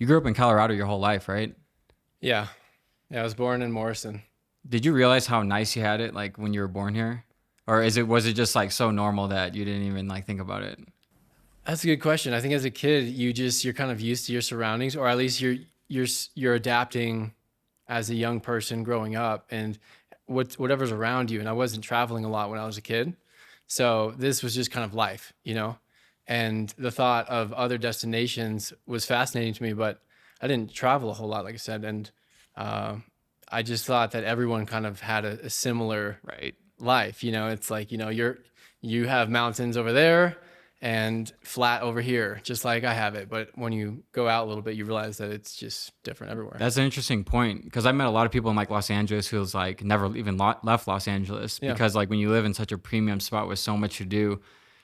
You grew up in Colorado your whole life, right? Yeah. Yeah, I was born in Morrison. Did you realize how nice you had it like when you were born here? Or was it just like so normal that you didn't even like think about it? That's a good question. I think as a kid, you're kind of used to your surroundings, or at least you're adapting as a young person growing up, and whatever's around you. And I wasn't traveling a lot when I was a kid, so this was just kind of life, you know. And the thought of other destinations was fascinating to me, but I didn't travel a whole lot, like I said, and uh, I just thought that everyone kind of had a similar Right. life. You know, it's like, you have mountains over there and flat over here, just like I have it. But when you go out a little bit, you realize that it's just different everywhere. That's an interesting point because I met a lot of people in like Los Angeles who was like never even left Los Angeles Yeah. because like when you live in such a premium spot with so much to do,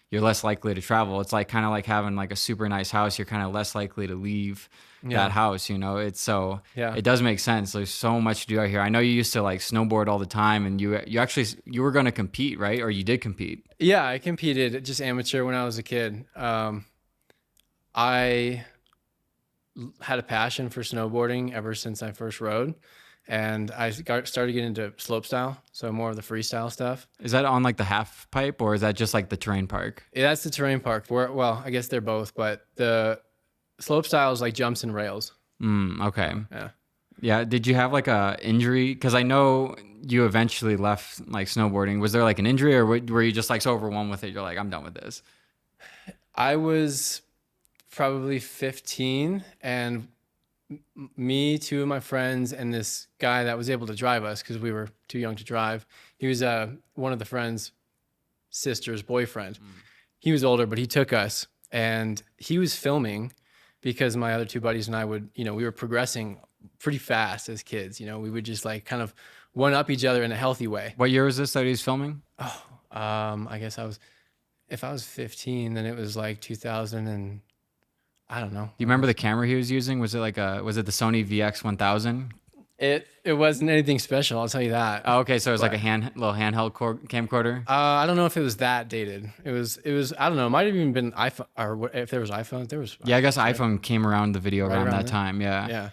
you're less likely to travel. It's like kind of like having like a super nice house. You're kind of less likely to leave that Yeah. house, you know? It's so Yeah. it does make sense. There's so much to do out here. I know you used to like snowboard all the time and you actually you were going to compete, right? Or you did compete. Yeah. I competed just amateur when I was a kid. I had a passion for snowboarding ever since I first rode. And started getting into slopestyle, so more of the freestyle stuff. Is that on like the half pipe or is that just like the terrain park? Yeah, that's the terrain park. Well, I guess they're both, but the slopestyle is like jumps and rails. Okay. Yeah. Yeah. Did you have like a injury? Because I know you eventually left like snowboarding. Was there like an injury or were you just like so overwhelmed with it? You're like, I'm done with this. I was probably 15, and me, two of my friends, and this guy that was able to drive us because we were too young to drive. He was one of the friend's sister's boyfriend. He was older, but he took us, and he was filming because my other two buddies and I would, we were progressing pretty fast as kids. We would just like kind of one up each other in a healthy way. What year was this that he was filming? I guess if I was 15, then it was like 2000 and I don't know. Do you remember the camera he was using? Was it the Sony VX1000? It wasn't anything special, I'll tell you that. Oh, okay, so it was like a little handheld camcorder. I don't know if it was that dated. It was. I don't know. It might have even been iPhone, or if there was iPhone, there was. Yeah, I guess iPhone came around the video around that there. time. Yeah. Yeah.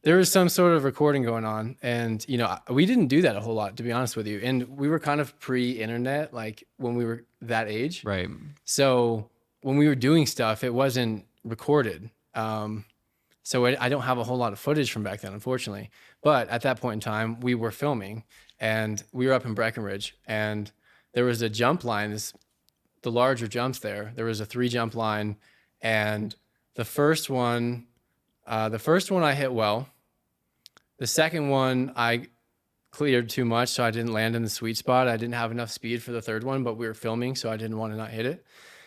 There was some sort of recording going on, and we didn't do that a whole lot, to be honest with you. And we were kind of pre-internet, like when we were that age. Right. So when we were doing stuff, it wasn't recorded. So I don't have a whole lot of footage from back then, unfortunately. But at that point in time, we were filming, and we were up in Breckenridge, and there was a jump line, the larger jumps there. There was a 3-jump line, and the first one I hit well. The second one I cleared too much, so I didn't land in the sweet spot. I didn't have enough speed for the third one, but we were filming, so I didn't want to not hit it.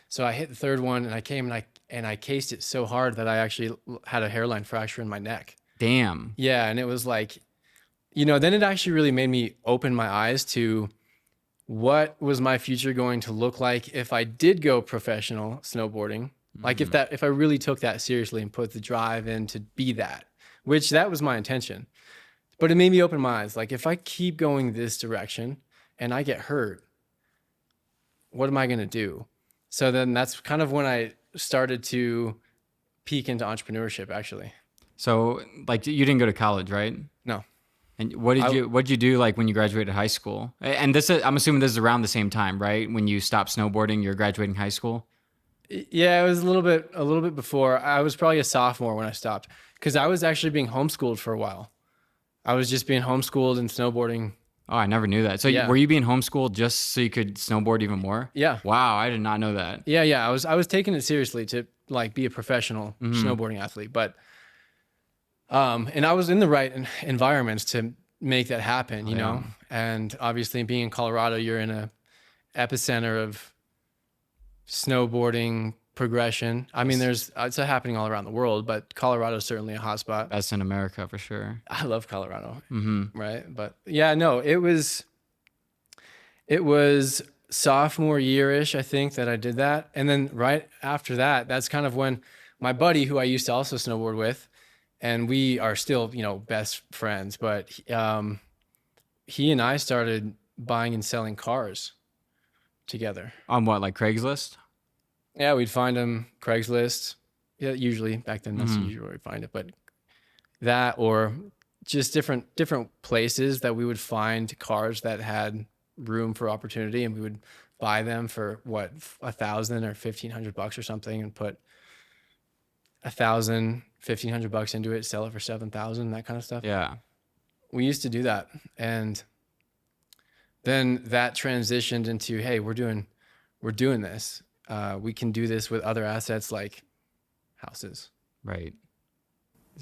So I hit the third one, and I came and I cased it so hard that I actually had a hairline fracture in my neck. Damn. Yeah, and it was like, then it actually really made me open my eyes to what was my future going to look like if I did go professional snowboarding. Like if I really took that seriously and put the drive in to be that, which that was my intention. But it made me open my eyes. Like if I keep going this direction and I get hurt, what am I going to do? So then that's kind of when I started to peek into entrepreneurship, actually. So like you didn't go to college, right? No. And what did you do like when you graduated high school? And I'm assuming this is around the same time, right? When you stopped snowboarding, you're graduating high school. Yeah, it was a little bit before. I was probably a sophomore when I stopped because I was actually being homeschooled for a while. I was just being homeschooled and snowboarding. Oh, I never knew that. So Yeah. were you being homeschooled just so you could snowboard even more? Yeah. Wow, I did not know that. Yeah. I was taking it seriously to like be a professional snowboarding athlete, but and I was in the right environments to make that happen, you know. And obviously, being in Colorado, you're in a epicenter of snowboarding progression. I mean, it's happening all around the world, but Colorado is certainly a hot spot. Best in America for sure. I love Colorado, right? But yeah, no, it was sophomore year-ish, I think, that I did that. And then right after that, that's kind of when my buddy, who I used to also snowboard with, and we are still, best friends, but he and I started buying and selling cars together. On what, like Craigslist? Yeah, we'd find them Craigslist, Yeah, usually back then that's usually where we find it. But that, or just different places that we would find cars that had room for opportunity, and we would buy them for what, $1,000 or $1,500 or something, and put $1,000, $1,500 into it, sell it for 7,000, that kind of stuff. Yeah. We used to do that, and then that transitioned into, hey, we're doing this. We can do this with other assets like houses. Right.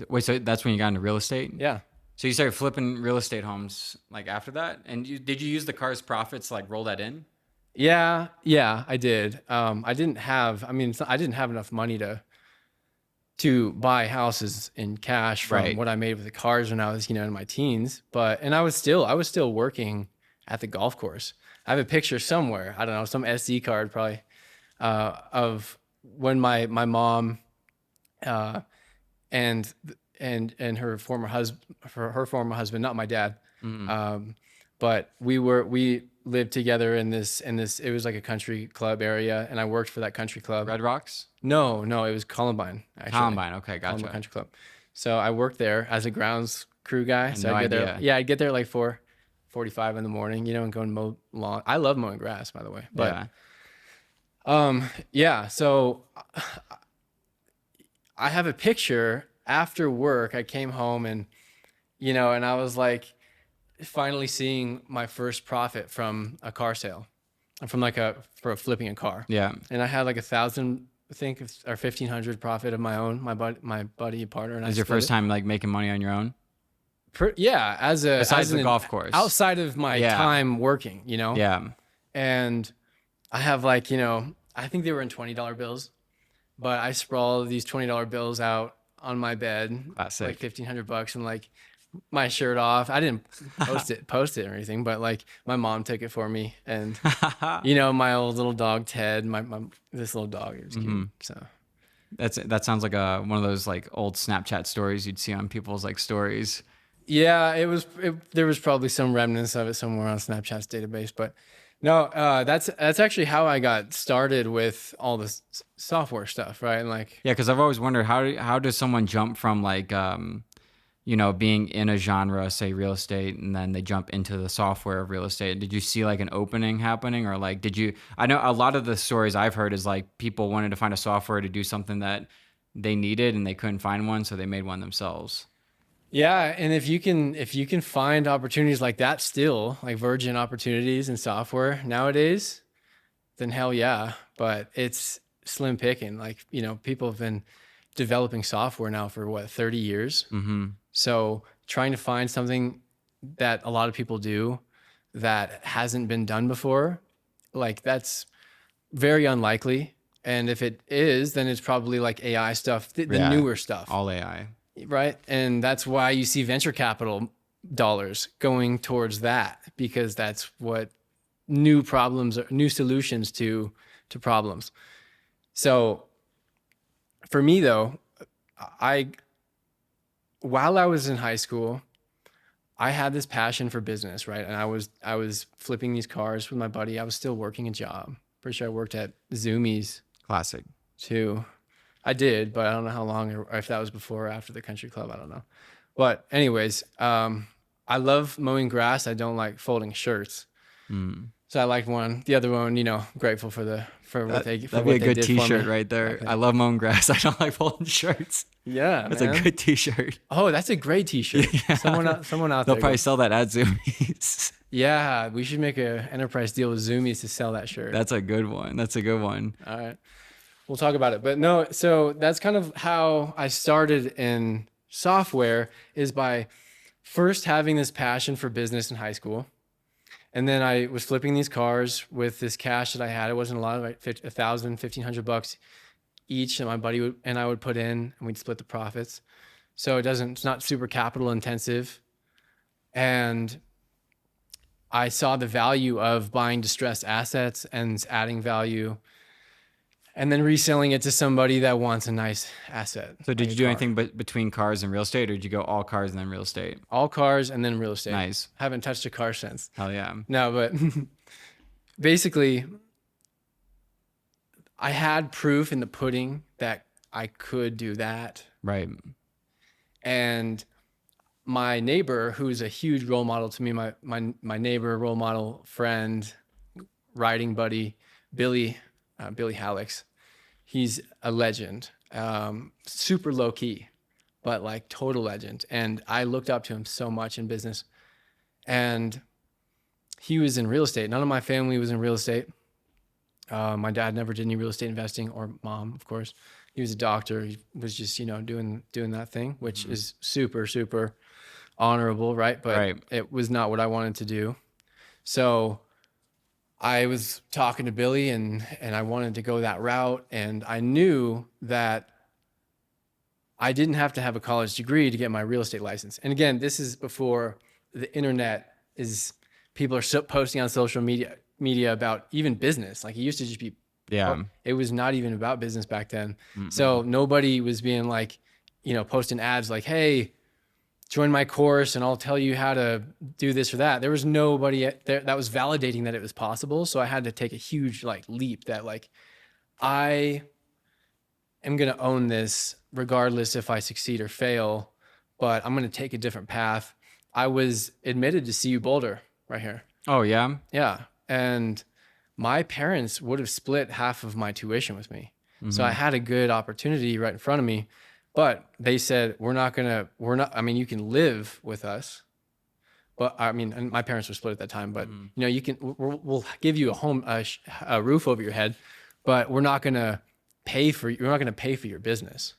Wait, so that's when you got into real estate? Yeah. So you started flipping real estate homes like after that? And did you use the car's profits to like roll that in? Yeah, I did. I didn't have enough money to buy houses in cash from what I made with the cars when I was, in my teens. And I was still working at the golf course. I have a picture somewhere, I don't know, some SD card probably, of when my mom and her former husband, not my dad, but we lived together in this, it was like a country club area, and I worked for that country club. Red Rocks? No, it was Columbine, actually. Columbine, okay, gotcha. Columbine Country Club. So I worked there as a grounds crew guy. So I'd get there like 4:45 in the morning, and go and mow lawn. I love mowing grass, by the way. But so I have a picture after work. I came home and I was like finally seeing my first profit from a car sale, from for flipping a car. Yeah. And I had like 1,000, I think, or 1,500 profit of my own. My buddy partner and I. Is your first time like making money on your own? Besides the golf course, outside of my time working, Yeah. And I have like, I think they were in $20 bills, but I sprawled these $20 bills out on my bed, Classic. Like $1,500, and like my shirt off. I didn't post it or anything, but like my mom took it for me, and my old little dog Ted, this little dog, it was cute. So that sounds like one of those like old Snapchat stories you'd see on people's like stories. Yeah, there was probably some remnants of it somewhere on Snapchat's database, but no, that's actually how I got started with all this software stuff, right? And like, yeah, because I've always wondered how does someone jump from like being in a genre, say real estate, and then they jump into the software of real estate. Did you see like an opening happening, or like I know a lot of the stories I've heard is like people wanted to find a software to do something that they needed and they couldn't find one, so they made one themselves. Yeah, and if you can find opportunities like that still, like virgin opportunities in software nowadays, then hell yeah. But it's slim picking. Like, people have been developing software now for what, 30 years? Mm-hmm. So trying to find something that a lot of people do that hasn't been done before, like that's very unlikely. And if it is, then it's probably like AI stuff, the newer stuff. All AI. Right. And that's why you see venture capital dollars going towards that, because that's what new solutions to problems. So for me though, while I was in high school, I had this passion for business, right? And I was flipping these cars with my buddy. I was still working a job. Pretty sure I worked at Zoomies. Classic. Too. I did, but I don't know how long, or if that was before or after the country club. I don't know. But anyways, I love mowing grass. I don't like folding shirts. So I liked one. The other one, grateful for what they did. That'd be a good T-shirt right there. I love mowing grass. I don't like folding shirts. Yeah, that's a good T-shirt. Oh, that's a great T-shirt. Yeah. Someone out there. They'll probably sell that at Zoomies. Yeah, we should make an enterprise deal with Zoomies to sell that shirt. That's a good one. All right. We'll talk about it. But no, so that's kind of how I started in software, is by first having this passion for business in high school. And then I was flipping these cars with this cash that I had. It wasn't a lot, like $1,000, $1,500 each, and my buddy and I would put in, and we'd split the profits. So it's not super capital intensive. And I saw the value of buying distressed assets and adding value, and then reselling it to somebody that wants a nice asset. So did you do anything between cars and real estate, or did you go all cars and then real estate? All cars and then real estate. Nice. Haven't touched a car since. Hell yeah. No, but basically I had proof in the pudding that I could do that. Right. And my neighbor, who's a huge role model to me, my neighbor, role model, friend, riding buddy, Billy Hallex. He's a legend, super low key, but like total legend. And I looked up to him so much in business. And he was in real estate. None of my family was in real estate. My dad never did any real estate investing, or mom, of course. He was a doctor. He was just, doing that thing, which is super, super honorable, right? But it was not what I wanted to do. So I was talking to Billy and I wanted to go that route. And I knew that I didn't have to have a college degree to get my real estate license. And again, this is before the internet people are posting on social media about even business. Like it used to just be, it was not even about business back then. So nobody was being like, posting ads like, hey, join my course and I'll tell you how to do this or that. There was nobody there that was validating that it was possible. So I had to take a huge leap that I am going to own this regardless if I succeed or fail, but I'm going to take a different path. I was admitted to CU Boulder right here. Oh yeah. Yeah. And my parents would have split half of my tuition with me. So I had a good opportunity right in front of me. But they said, you can live with us. But and my parents were split at that time, but we'll give you a roof over your head, but we're not going to pay for your business.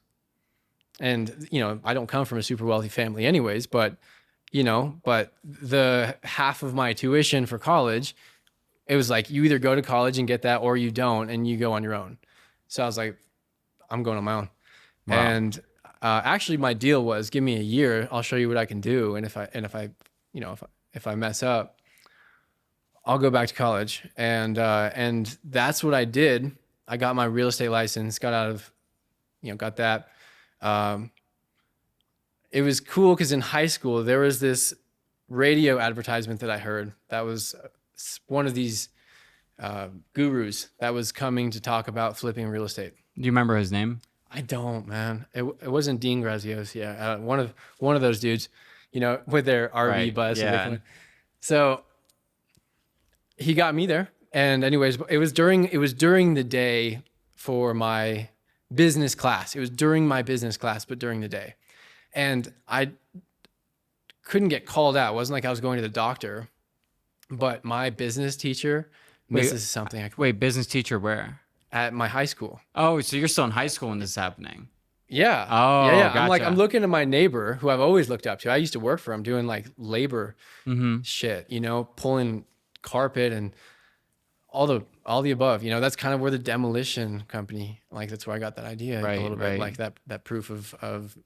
And, I don't come from a super wealthy family anyways, but the half of my tuition for college, it was like, you either go to college and get that or you don't, and you go on your own. So I was like, I'm going on my own. Wow. And actually, my deal was, give me a year, I'll show you what I can do, and if I mess up, I'll go back to college. And that's what I did. I got my real estate license, got that. It was cool because in high school there was this radio advertisement that I heard that was one of these gurus that was coming to talk about flipping real estate. Do you remember his name? I don't, man. It wasn't Dean Graziosi. Yeah, one of those dudes, with their RV bus. Yeah. So he got me there. And anyways, it was during the day for my business class. It was during my business class, but during the day. And I couldn't get called out. It wasn't like I was going to the doctor, but my business teacher, this is something business teacher where? At my high school. Oh, so you're still in high school when this is happening? Yeah. Oh, yeah. Gotcha. I'm looking at my neighbor who I've always looked up to. I used to work for him doing labor shit, pulling carpet and all the above. That's kind of where the demolition company, that's where I got that idea a little bit, like that proof of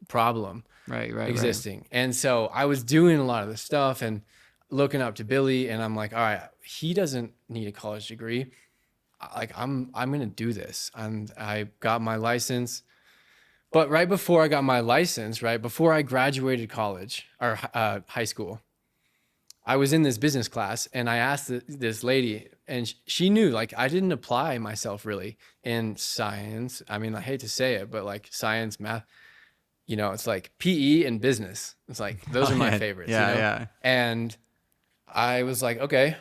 problem existing. And so I was doing a lot of this stuff and looking up to Billy, and I'm like, all right, he doesn't need a college degree. I'm going to do this. And I got my license. But right before I got my license, right before I graduated college or high school, I was in this business class and I asked this lady, and she knew I didn't apply myself really in science. I mean, I hate to say it, but science, math, it's like PE and business. It's like, those are my favorites. Yeah. And I was like, okay,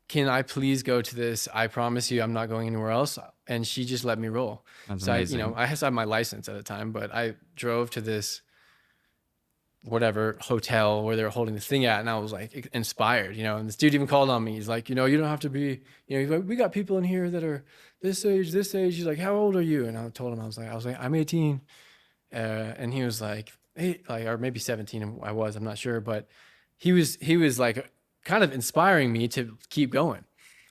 can I please go to this? I promise you I'm not going anywhere else. And she just let me roll. That's so amazing. I had my license at the time, but I drove to this whatever hotel where they were holding the thing at, and I was inspired, and this dude even called on me. He's like, you don't have to be, he's like, we got people in here that are this age. He's like, how old are you? And I told him, I was like, I'm 18. And he was like, hey, or maybe 17. I'm not sure, but he was kind of inspiring me to keep going.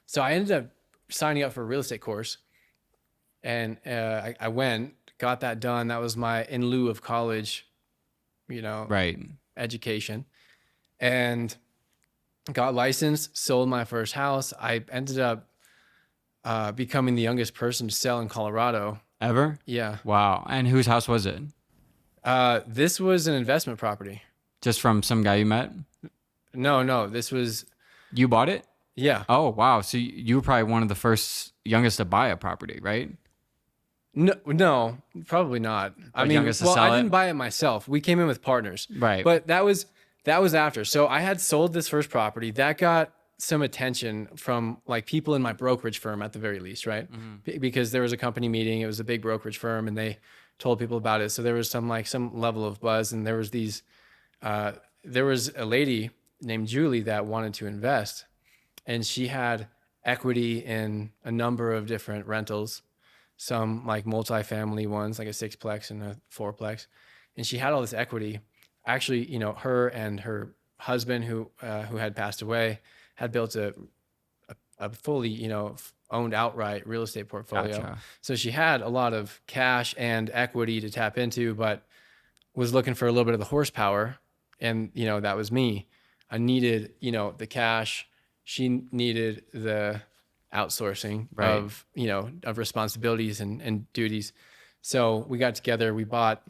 So I ended up signing up for a real estate course, and I went, got that done. That was my in lieu of college, education, and got licensed, sold my first house. I ended up becoming the youngest person to sell in Colorado. Ever? Yeah. Wow. And whose house was it? This was an investment property. Just from some guy you met? No, this was... You bought it? Yeah. Oh, wow. So you were probably one of the youngest to buy a property, right? No, probably not. I Like young mean, us to well, I sell it? didn't buy it myself. We came in with partners, Right. but that was after. So I had sold this first property that got some attention from like people in my brokerage firm at the very least, right? Because there was a company meeting. It was a big brokerage firm, and they told people about it. So there was some level of buzz, and there was a lady named Julie that wanted to invest, and she had equity in a number of different rentals, some like multifamily ones, like a sixplex and a fourplex. And she had all this equity. Actually, her and her husband, who had passed away, had built a fully, owned outright real estate portfolio. Gotcha. So she had a lot of cash and equity to tap into, but was looking for a little bit of the horsepower. And, that was me. I needed, the cash. She needed the outsourcing Right. of responsibilities and duties. So we got together, we bought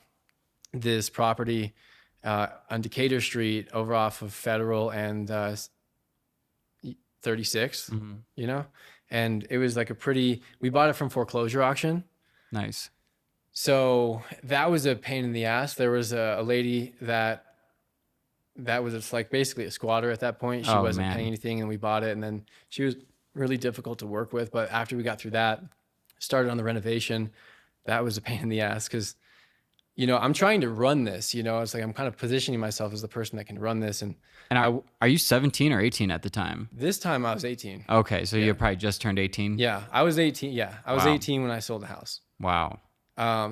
this property on Decatur Street over off of Federal and 36, and it was like we bought it from foreclosure auction. Nice. So that was a pain in the ass. There was a lady that was just like basically a squatter at that point. She Oh, wasn't man. paying anything, and we bought it. And then she was really difficult to work with. But after we got through that, started on the renovation, that was a pain in the ass because, I'm trying to run this. It's like I'm kind of positioning myself as the person that can run this. And And are you 17 or 18 at the time? this time I was 18. Okay, so you probably just turned 18. Yeah, I was 18. Yeah, I was Wow. 18 when I sold the house. Wow.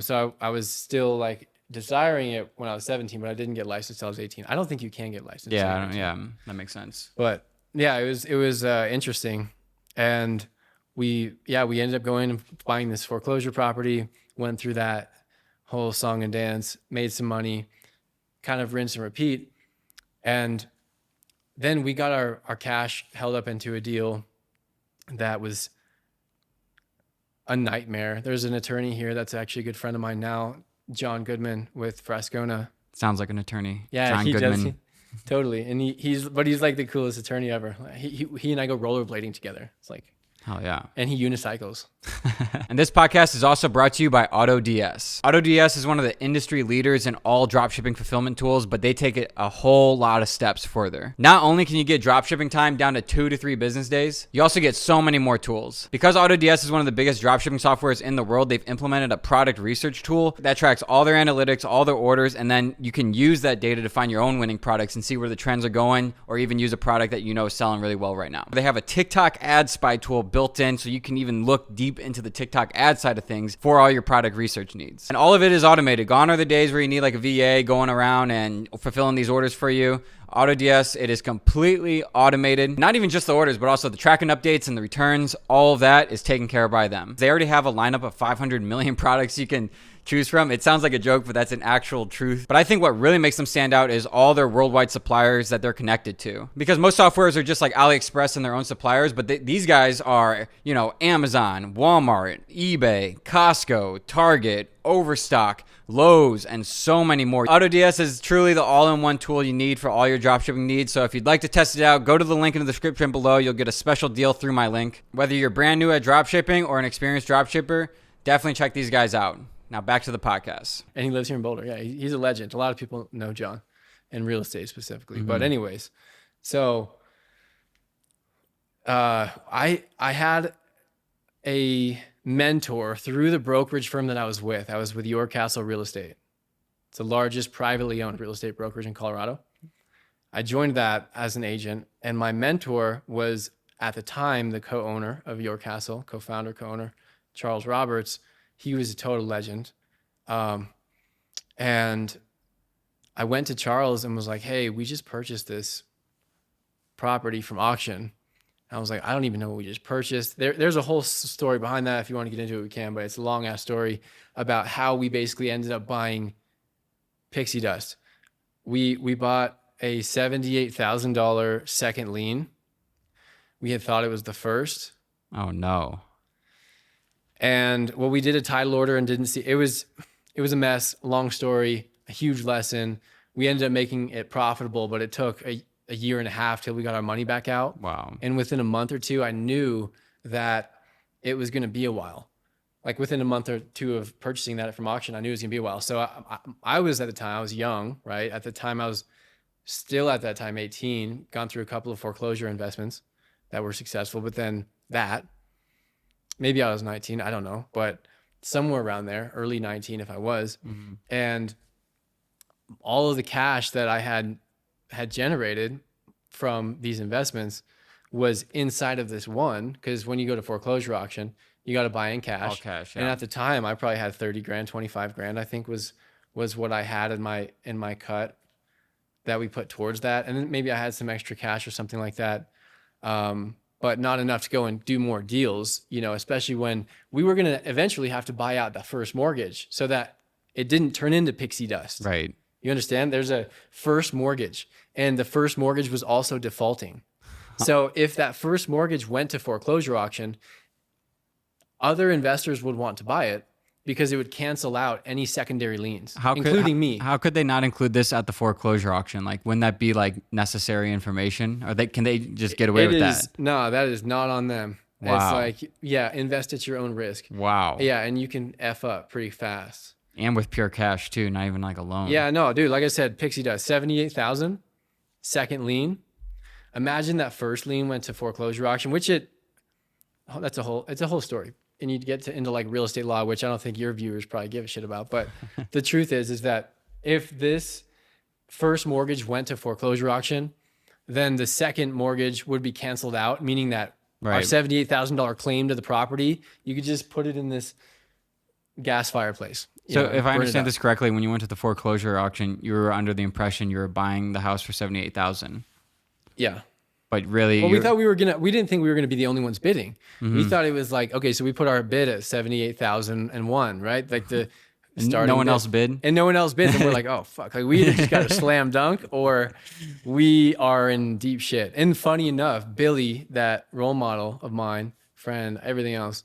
So I was still like desiring it when I was 17, but I didn't get licensed until I was 18. I don't think you can get licensed. Yeah, until I you're don't, 18. yeah, that makes sense. But yeah, it was interesting, and we ended up going and buying this foreclosure property. Went through that whole song and dance, made some money, kind of rinse and repeat, and then we got our cash held up into a deal that was a nightmare. There's an attorney here that's actually a good friend of mine now, John Goodman with Frascona. Sounds like an attorney. Yeah, John he Goodman. does. Totally. And he's like the coolest attorney ever. He and I go rollerblading together. It's like, Hell yeah. and he unicycles. And this podcast is also brought to you by AutoDS. AutoDS is one of the industry leaders in all dropshipping fulfillment tools, but they take it a whole lot of steps further. Not only can you get dropshipping time down to 2 to 3 business days, you also get so many more tools. Because AutoDS is one of the biggest dropshipping softwares in the world, they've implemented a product research tool that tracks all their analytics, all their orders, and then you can use that data to find your own winning products and see where the trends are going, or even use a product that you know is selling really well right now. They have a TikTok ad spy tool built in, so you can even look deep into the TikTok ad side of things for all your product research needs. And all of it is automated. Gone are the days where you need like a VA going around and fulfilling these orders for you. AutoDS, it is completely automated. Not even just the orders, but also the tracking updates and the returns. All of that is taken care of by them. They already have a lineup of 500 million products you can choose from. It sounds like a joke, but that's an actual truth. But I think what really makes them stand out is all their worldwide suppliers that they're connected to. Because most softwares are just like AliExpress and their own suppliers, but these guys are, Amazon, Walmart, eBay, Costco, Target, Overstock, Lowe's, and so many more. AutoDS is truly the all-in-one tool you need for all your dropshipping needs. So if you'd like to test it out, go to the link in the description below. You'll get a special deal through my link. Whether you're brand new at dropshipping or an experienced dropshipper, definitely check these guys out. Now back to the podcast. And he lives here in Boulder. Yeah, he's a legend. A lot of people know John in real estate specifically. Mm-hmm. But anyways, so I had a mentor through the brokerage firm that I was with. I was with York Castle Real Estate. It's the largest privately owned real estate brokerage in Colorado. I joined that as an agent, and my mentor was at the time the co-owner of York Castle, co-founder, co-owner, Charles Roberts. He was a total legend. And I went to Charles and was like, hey, we just purchased this property from auction. I was like, I don't even know what we just purchased. There's a whole story behind that. If you want to get into it, we can, but it's a long ass story about how we basically ended up buying pixie dust. We bought a $78,000 second lien. We had thought it was the first. Oh no. And well, we did a title order and didn't see, it was a mess, long story, a huge lesson. We ended up making it profitable, but it took a year and a half till we got our money back out. Wow. And within a month or two, I knew that it was going to be a while. like within a month or two of purchasing that from auction, I knew it was gonna be a while. So I was at the time, I was young, right? At the time, I was still at that time 18, gone through a couple of foreclosure investments that were successful, but then that, maybe I was 19, I don't know, but somewhere around there, early 19 if I was. And all of the cash that I had generated from these investments was inside of this one, because when you go to foreclosure auction, you got to buy in cash. All cash, And yeah. at the time, I probably had 30 grand, 25 grand, I think was what I had in my cut that we put towards that. And then maybe I had some extra cash or something like that. But not enough to go and do more deals, you know, especially when we were going to eventually have to buy out the first mortgage so that it didn't turn into pixie dust. Right. You understand? There's a first mortgage, and the first mortgage was also defaulting. So if that first mortgage went to foreclosure auction, other investors would want to buy it because it would cancel out any secondary liens, including me. How could they not include this at the foreclosure auction? Like, wouldn't that be like necessary information? Or can they just get away with that? No, that is not on them. Wow. It's like, yeah, invest at your own risk. Wow. Yeah, and you can F up pretty fast. And with pure cash too, not even like a loan. Yeah, no, dude, like I said, pixie dust, 78,000, second lien. Imagine that first lien went to foreclosure auction, which it's a whole story. And you'd get into like real estate law, which I don't think your viewers probably give a shit about. But the truth is that if this first mortgage went to foreclosure auction, then the second mortgage would be canceled out, meaning that our $78,000 claim to the property, you could just put it in this gas fireplace. So if I understand this correctly, when you went to the foreclosure auction, you were under the impression you were buying the house for $78,000. Yeah. But really, well, we didn't think we were gonna be the only ones bidding. We thought it was like, okay, so we put our bid at 78,001, right? Like the starting. No one else bid, and no one else bid, and we're like, oh fuck, like we either just got a slam dunk or we are in deep shit. And funny enough, Billy, that role model of mine, friend, everything else,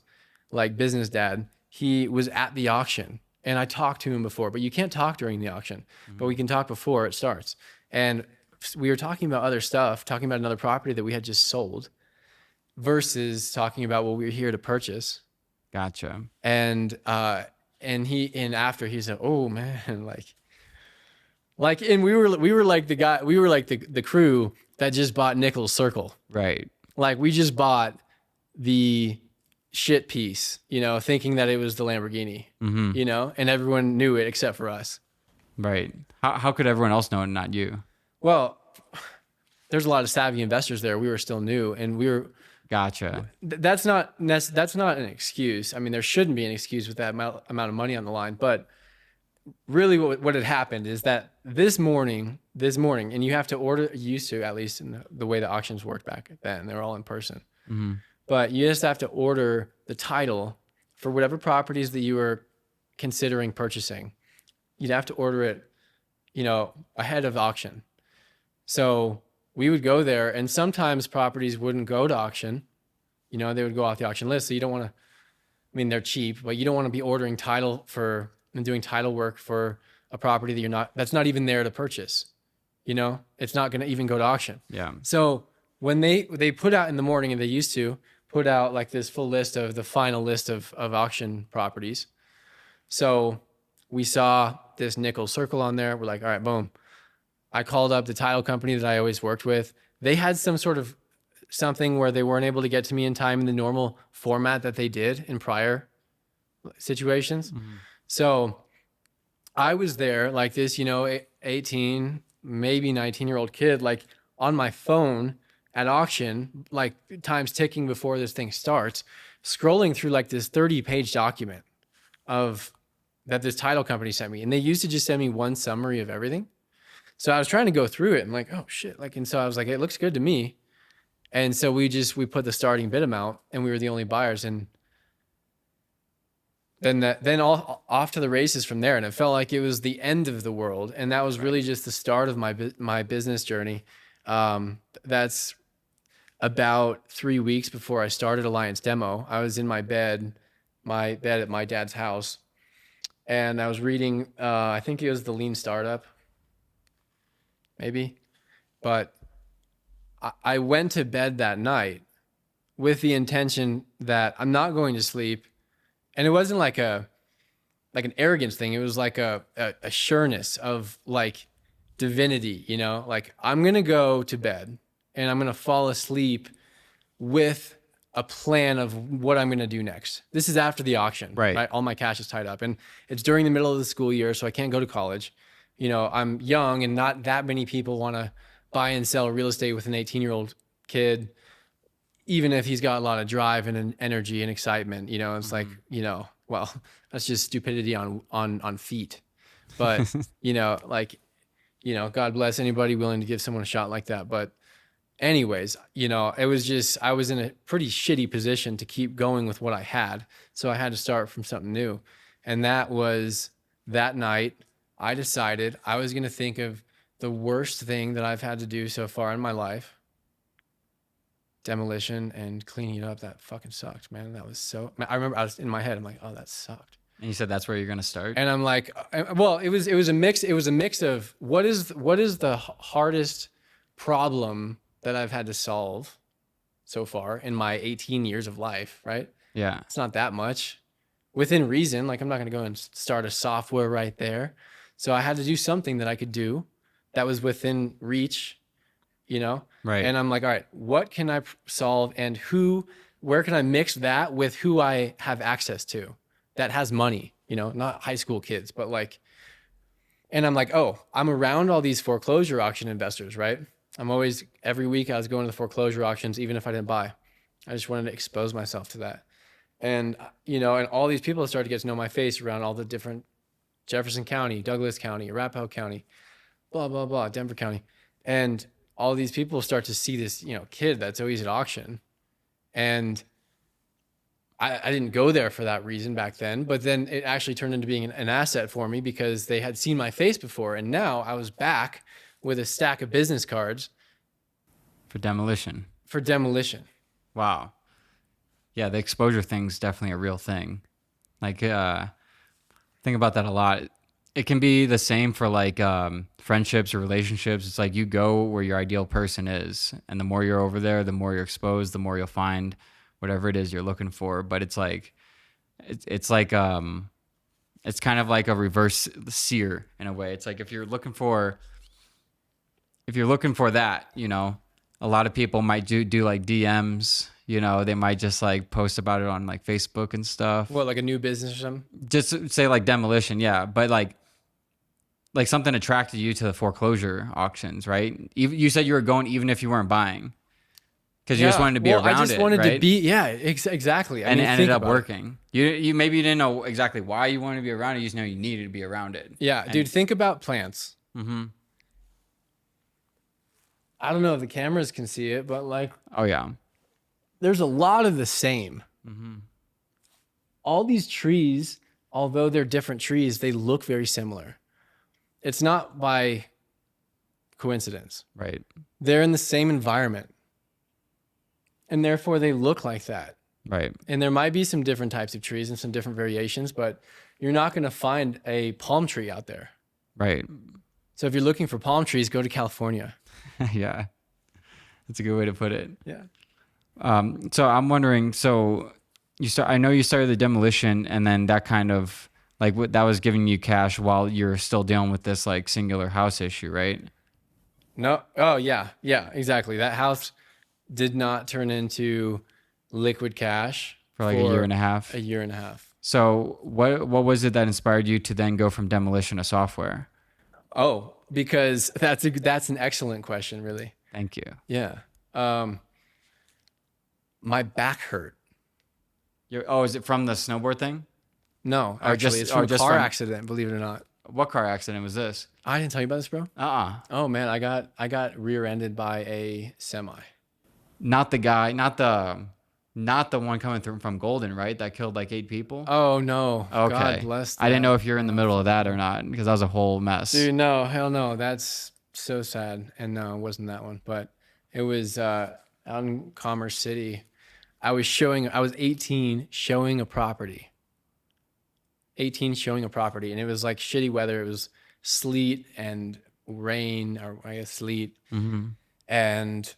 like business dad, he was at the auction, and I talked to him before, but you can't talk during the auction, but we can talk before it starts. And we were talking about other stuff, talking about another property that we had just sold versus talking about what we were here to purchase. Gotcha. And after he said, oh man, and we were like the crew that just bought Nickel's Circle. Right. Like we just bought the shit piece, you know, thinking that it was the Lamborghini, you know, and everyone knew it except for us. Right. How could everyone else know and not you? Well, there's a lot of savvy investors there. We were still new, and we were. Gotcha. That's not an excuse. I mean, there shouldn't be an excuse with that amount of money on the line. But really, what had happened is that this morning, and you have to order. Used to, at least in the way the auctions worked back then, they were all in person. But you just have to order the title for whatever properties that you were considering purchasing. You'd have to order it, you know, ahead of auction. So we would go there, and sometimes properties wouldn't go to auction. You know, they would go off the auction list. So you don't want to, I mean, they're cheap, but you don't want to be ordering title and doing title work for a property that's not even there to purchase. You know, it's not going to even go to auction. Yeah. So when they put out in the morning, and they used to put out like this full list of the final list of auction properties. So we saw this Nickel Circle on there. We're like, all right, boom. I called up the title company that I always worked with. They had some sort of something where they weren't able to get to me in time in the normal format that they did in prior situations. So I was there like this, you know, 18, maybe 19-year-old kid, like on my phone at auction, like time's ticking before this thing starts, scrolling through like this 30-page document that this title company sent me. And they used to just send me one summary of everything. So I was trying to go through it and like, oh shit. Like, and so I was like, it looks good to me. And so we put the starting bid amount, and we were the only buyers. And then all off to the races from there. And it felt like it was the end of the world. And that was really just the start of my business journey. That's about 3 weeks before I started Alliance Demo. I was in my bed at my dad's house, and I was reading, I think it was The Lean Startup, maybe. But I went to bed that night with the intention that I'm not going to sleep And it wasn't like an arrogance thing. It was like a sureness of like divinity, you know, like I'm going to go to bed and I'm going to fall asleep with a plan of what I'm going to do next. This is after the auction, Right. right? All my cash is tied up and it's during the middle of the school year. So I can't go to college. You know, I'm young and not that many people want to buy and sell real estate with an 18-year-old kid, even if he's got a lot of drive and energy and excitement. You know, it's like, you know, well, that's just stupidity on feet. But, you know, like, you know, God bless anybody willing to give someone a shot like that. But anyways, you know, it was just, I was in a pretty shitty position to keep going with what I had. So I had to start from something new. And that was that night, I decided I was going to think of the worst thing that I've had to do so far in my life. Demolition and cleaning it up. That fucking sucked, man. That was so, I remember I was in my head, I'm like, oh, that sucked. And you said that's where you're going to start? And I'm like, well, it was a mix of what is the hardest problem that I've had to solve so far in my 18 years of life, right? Yeah. It's not that much within reason. Like I'm not going to go and start a software right there. So I had to do something that I could do that was within reach, you know? Right. And I'm like, all right, what can I solve and where can I mix that with who I have access to that has money, you know, not high school kids, but like, and I'm like, oh, I'm around all these foreclosure auction investors, right? I'm always, every week I was going to the foreclosure auctions, even if I didn't buy. I just wanted to expose myself to that. And, you know, and all these people started to get to know my face around all the different Jefferson County, Douglas County, Arapahoe County, blah, blah, blah, Denver County. And all these people start to see this, you know, kid that's always at auction. And I didn't go there for that reason back then, but then it actually turned into being an asset for me because they had seen my face before. And now I was back with a stack of business cards. For demolition. Wow. Yeah, the exposure thing's definitely a real thing. Like, think about that a lot. It can be the same for like friendships or relationships. It's like you go where your ideal person is. And the more you're over there, the more you're exposed, the more you'll find whatever it is you're looking for. But it's like, it's like, it's kind of like a reverse seer in a way. It's like if you're looking for that, you know, a lot of people might do like DMs, you know, they might just like post about it on like Facebook and stuff. What, like a new business or something? Just say like demolition. Yeah. But like something attracted you to the foreclosure auctions, right? You said you were going even if you weren't buying. Because you just wanted to be around it, I just wanted right? to be, yeah, exactly. And it ended up working. You maybe you didn't know exactly why you wanted to be around it. You just know you needed to be around it. Yeah, dude, think about plants. Mm-hmm. I don't know if the cameras can see it, but like, oh yeah, there's a lot of the same. Mm-hmm. All these trees, although they're different trees, they look very similar. It's not by coincidence. Right. They're in the same environment. And therefore they look like that. Right. And there might be some different types of trees and some different variations, but you're not going to find a palm tree out there. Right. So if you're looking for palm trees, go to California. Yeah. That's a good way to put it. Yeah. So I'm wondering, I know you started the demolition and then that kind of like that was giving you cash while you're still dealing with this like singular house issue, right? No. Oh yeah. Yeah, exactly. That house did not turn into liquid cash for like a year and a half. A year and a half. So what was it that inspired you to then go from demolition to software? Oh, because that's an excellent question, really. Thank you. Yeah. My back hurt. Is it from the snowboard thing? No, actually, it's from a car accident, believe it or not. What car accident was this? I didn't tell you about this, bro. Oh man, I got rear-ended by a semi. Not the guy, not the one coming through from Golden, right? That killed like 8 people. Oh no. Okay. God bless them. I didn't know if you're in the middle of that or not because that was a whole mess. Dude, no, hell no. That's so sad. And no, it wasn't that one, but it was out in Commerce City. I was 18 showing a property. 18 showing a property, and it was like shitty weather. It was sleet and rain, or I guess sleet. Mm-hmm. And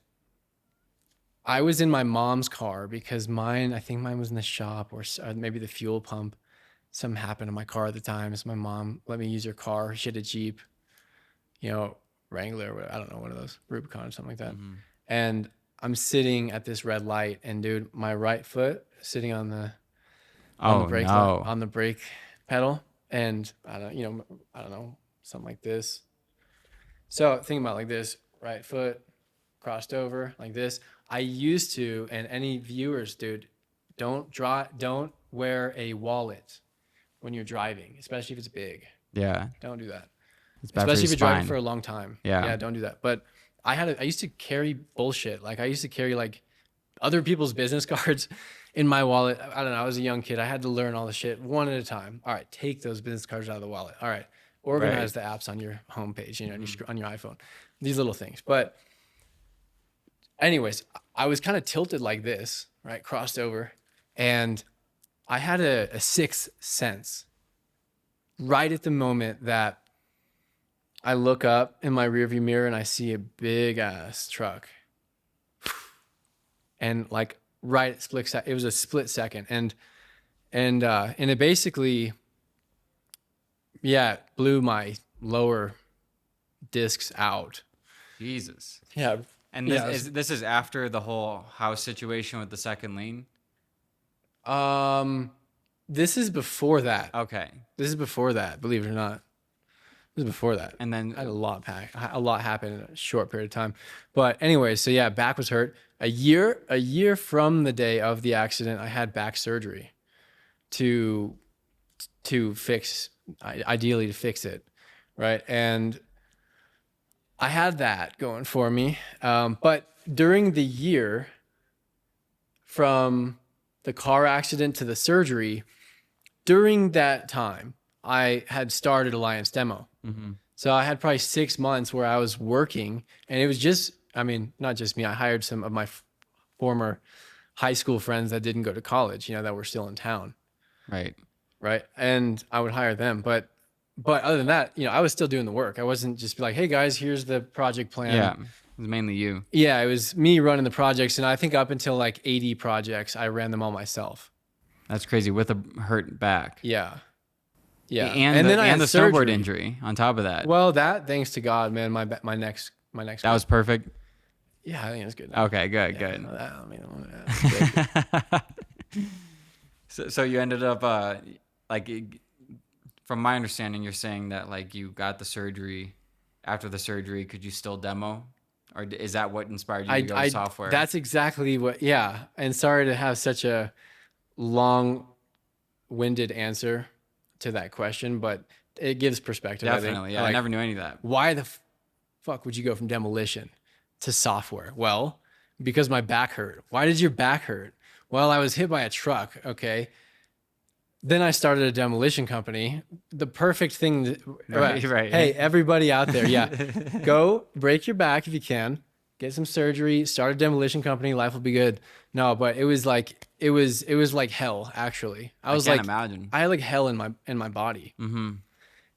I was in my mom's car because I think mine was in the shop or maybe the fuel pump. Something happened to my car at the time. So my mom let me use her car. She had a Jeep, you know, Wrangler, or I don't know, one of those Rubicon or something like that. Mhm. And I'm sitting at this red light, and dude, my right foot sitting on the Oh brake no. on the brake pedal, and I don't know, something like this. So think about it like this: right foot crossed over like this. I used to, and any viewers, dude, don't wear a wallet when you're driving, especially if it's big. Yeah. Don't do that. It's bad for Especially your if you're driving for spine. a long time. Yeah. Yeah, don't do that. But I used to carry bullshit. Like I used to carry like other people's business cards in my wallet. I don't know. I was a young kid. I had to learn all the shit one at a time. All right, take those business cards out of the wallet. All right, Right. organize the apps on your homepage, on your iPhone. These little things. But anyways, I was kind of tilted like this, right, crossed over, and I had a sixth sense right at the moment that I look up in my rearview mirror and I see a big ass truck. And like right split second, it was a split second. And it basically, yeah, blew my lower discs out. Jesus. Yeah. And Yeah. this is after the whole house situation with the second lien. This is before that. Okay. This is before that, believe it or not. This is before that. And then I had a lot happened in a short period of time. But anyway, so yeah, back was hurt. A year from the day of the accident, I had back surgery to fix, ideally to fix it, right? And I had that going for me. But during the year from the car accident to the surgery, during that time, I had started Alliance Demo. Mhm. So I had probably 6 months where I was working, and it was just, I mean, not just me. I hired some of my former high school friends that didn't go to college, that were still in town, right. right? And I would hire them. But other than that, I was still doing the work. I wasn't just be like, hey guys, here's the project plan. Yeah. It was mainly you. Yeah, it was me running the projects, and I think up until like 80 projects, I ran them all myself. That's crazy with a hurt back. Yeah. Yeah. And then I had the surgery. snowboard injury on top of that. Well, that, thanks to God, man, my next That was perfect. Yeah, I think it's good. Okay, good, Yeah, good. I mean, good. So you ended up like from my understanding, you're saying that like you got the surgery. After the surgery, could you still demo, or is that what inspired you to go to software? That's exactly what. Yeah, and sorry to have such a long-winded answer to that question, but it gives perspective. Definitely. I think. Yeah, I never knew any of that. Why the fuck would you go from demolition to software? Well, because my back hurt. Why did your back hurt? Well, I was hit by a truck. Okay. Then I started a demolition company. The perfect thing. Right. Hey, everybody out there. Yeah. Go break your back if you can. Get some surgery. Start a demolition company. Life will be good. No, but it was like hell. Actually, I can't imagine. I had like hell in my body. Mm-hmm.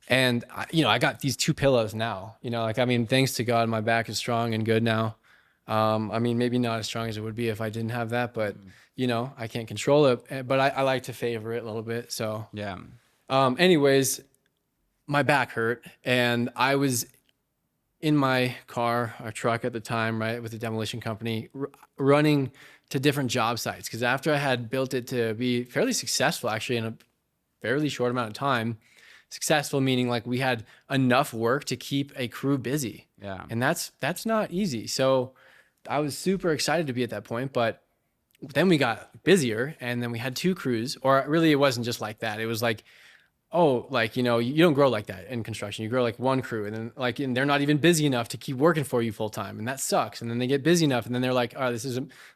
And I got these 2 pillows now. Thanks to God, my back is strong and good now. Maybe not as strong as it would be if I didn't have that, but I can't control it. But I like to favor it a little bit. So Yeah. Anyways, my back hurt, and I was in my car or truck at the time, right, with the demolition company, running to different job sites. Because after I had built it to be fairly successful, actually in a fairly short amount of time, successful meaning like we had enough work to keep a crew busy. Yeah. And that's not easy. So I was super excited to be at that point, but then we got busier, and then we had 2 crews, or really it wasn't just like that. It was like, oh, like, you don't grow like that in construction. You grow like 1 crew, and then and they're not even busy enough to keep working for you full time. And that sucks. And then they get busy enough, and then they're like, oh,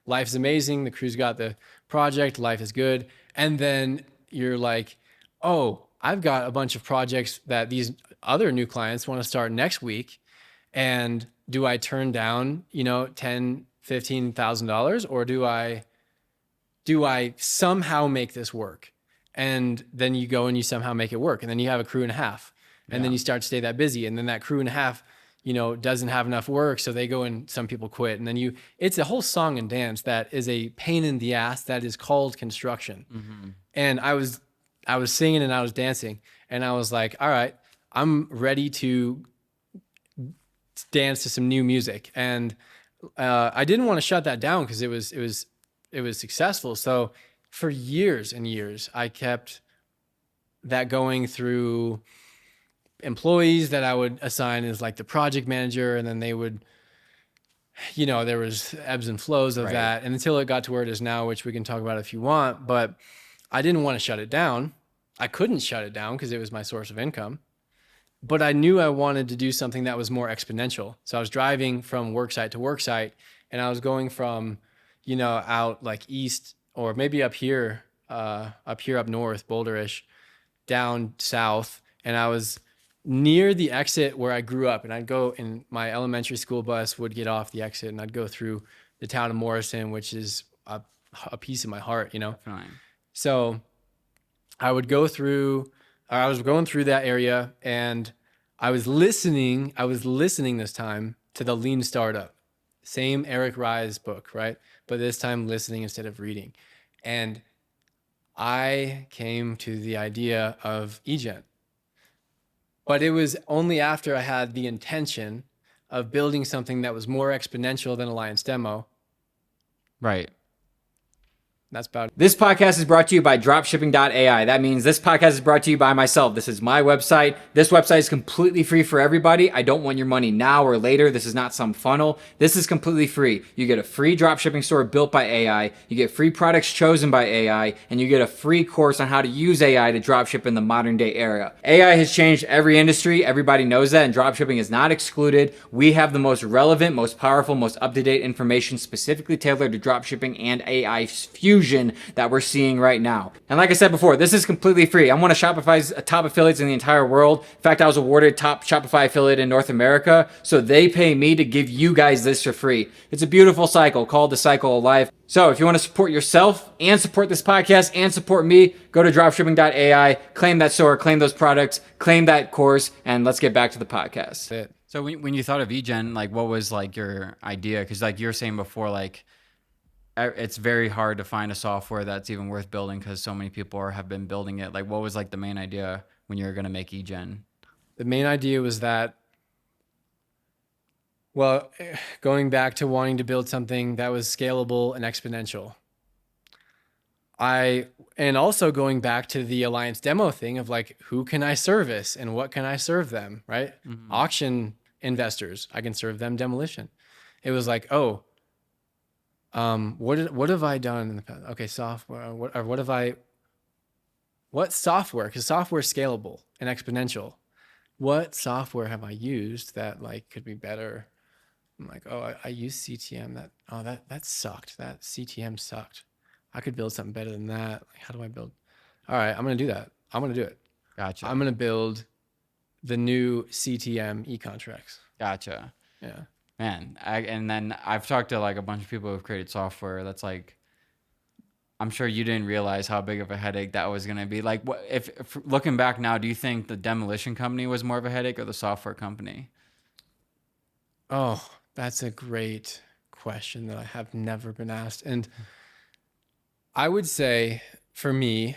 life's amazing. The crew's got the project. Life is good. And then you're like, oh, I've got a bunch of projects that these other new clients want to start next week. And do I turn down, $10,000-$15,000, or do I somehow make this work? And then you go and you somehow make it work. And then you have a crew and a half, and then you start to stay that busy. And then that crew and a half, doesn't have enough work, so they go and some people quit, and then it's a whole song and dance that is a pain in the ass that is called construction. And I was singing and I was dancing, and I was like, all right, I'm ready to dance to some new music. And I didn't want to shut that down because it was successful. So for years and years, I kept that going through employees that I would assign as like the project manager, and then they would, there was ebbs and flows of that, and until it got to where it is now, which we can talk about if you want. But I didn't want to shut it down. I couldn't shut it down because it was my source of income. But I knew I wanted to do something that was more exponential. So I was driving from work site to work site, and I was going from, out like east, or maybe up here, up north, Boulderish, down south. And I was near the exit where I grew up, and I'd go in my elementary school bus would get off the exit, and I'd go through the town of Morrison, which is a piece of my heart, Fine. So I was going through that area, and I was listening this time to the Lean Startup, same Eric Ries book, right? But this time listening instead of reading. And I came to the idea of eGen. But it was only after I had the intention of building something that was more exponential than Alliance Demo. Right. That's about it. This podcast is brought to you by dropshipping.ai. That means this podcast is brought to you by myself. This is my website. This website is completely free for everybody. I don't want your money now or later. This is not some funnel. This is completely free. You get a free dropshipping store built by AI. You get free products chosen by AI, and you get a free course on how to use AI to dropship in the modern day era. AI has changed every industry. Everybody knows that, and dropshipping is not excluded. We have the most relevant, most powerful, most up-to-date information specifically tailored to dropshipping and AI fusion that we're seeing right now. And like I said before, this is completely free. I'm one of Shopify's top affiliates in the entire world. In fact, I was awarded top Shopify affiliate in North America, so they pay me to give you guys this for free. It's a beautiful cycle called the cycle of life. So if you want to support yourself and support this podcast and support me, go to dropshipping.ai, claim that store, claim those products, claim that course, and let's get back to the podcast. So when you thought of eGen, like what was like your idea? Because like you were saying before, like it's very hard to find a software that's even worth building because so many people have been building it. Like what was like the main idea when you were going to make eGen? The main idea was that, well, going back to wanting to build something that was scalable and exponential. And also going back to the Alliance Demo thing of like, who can I service and what can I serve them, right? Mm-hmm. Auction investors, I can serve them demolition. It was like, what have I done in the past? Okay, software. What software? Because software is scalable and exponential. What software have I used that like could be better? I'm like, I used CTM. That sucked. That CTM sucked. I could build something better than that. Like, how do I build? All right, I'm gonna do that. I'm gonna do it. Gotcha. I'm gonna build the new CTM e-contracts. Gotcha. Yeah. Man, and then I've talked to like a bunch of people who've created software that's like, I'm sure you didn't realize how big of a headache that was going to be. Like, what if looking back now, do you think the demolition company was more of a headache or the software company? Oh, that's a great question that I have never been asked. And I would say for me,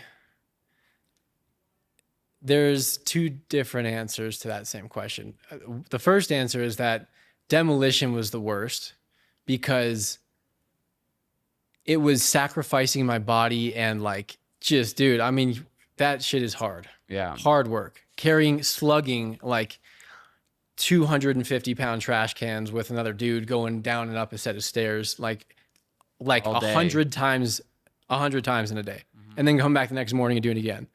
there's two different answers to that same question. The first answer is that demolition was the worst because it was sacrificing my body and like, just dude, I mean, that shit is hard. Yeah. Hard work. slugging like 250-pound trash cans with another dude going down and up a set of stairs, like 100 times in a day, and then come back the next morning and do it again,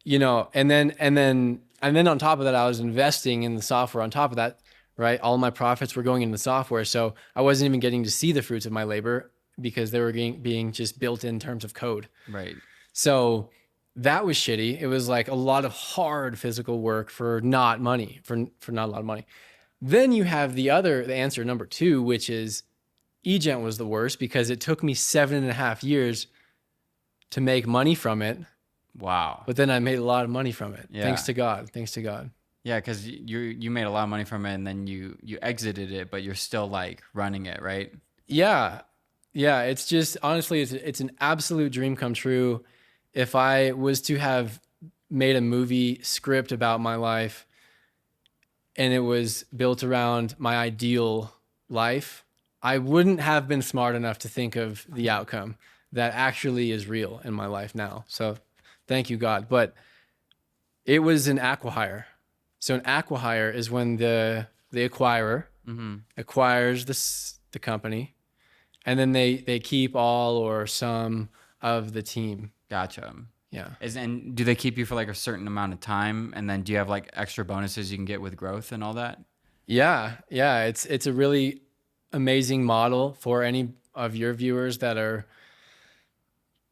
and then on top of that, I was investing in the software on top of that, right? All my profits were going into the software. So I wasn't even getting to see the fruits of my labor because they were being just built in terms of code. Right. So that was shitty. It was like a lot of hard physical work for not money, for not a lot of money. Then you have the answer number two, which is eGen was the worst because it took me 7.5 years to make money from it. Wow. But then I made a lot of money from it. Yeah. Thanks to God. Yeah, because you made a lot of money from it, and then you exited it, but you're still like running it, right? Yeah. Yeah. It's just, honestly, it's an absolute dream come true. If I was to have made a movie script about my life and it was built around my ideal life, I wouldn't have been smart enough to think of the outcome that actually is real in my life now. So thank you, God. But it was an acquihire. So an acquihire is when the acquirer acquires the company, and then they keep all or some of the team. Gotcha. Yeah. And do they keep you for like a certain amount of time, and then do you have like extra bonuses you can get with growth and all that? Yeah. Yeah. It's a really amazing model for any of your viewers that are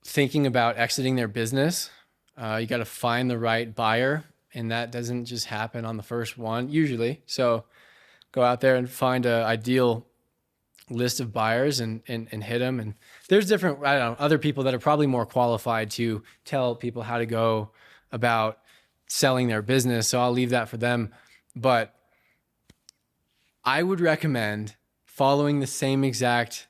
thinking about exiting their business. You got to find the right buyer, and that doesn't just happen on the first one usually. So go out there and find an ideal list of buyers and hit them. And there's different, I don't know, other people that are probably more qualified to tell people how to go about selling their business. So I'll leave that for them. But I would recommend following the same exact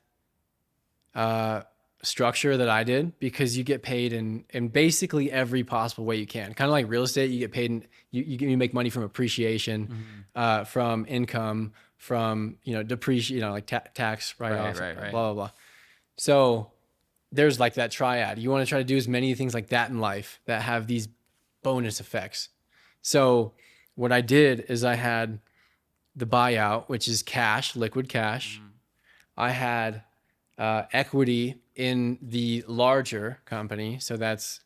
structure that I did, because you get paid in basically every possible way you can. Kind of like real estate, you get paid and you make money from appreciation, from income, from, depreciation, like tax write-offs, Right. blah, blah, blah. So there's like that triad. You want to try to do as many things like that in life that have these bonus effects. So what I did is I had the buyout, which is cash, liquid cash. I had equity in the larger company. So that's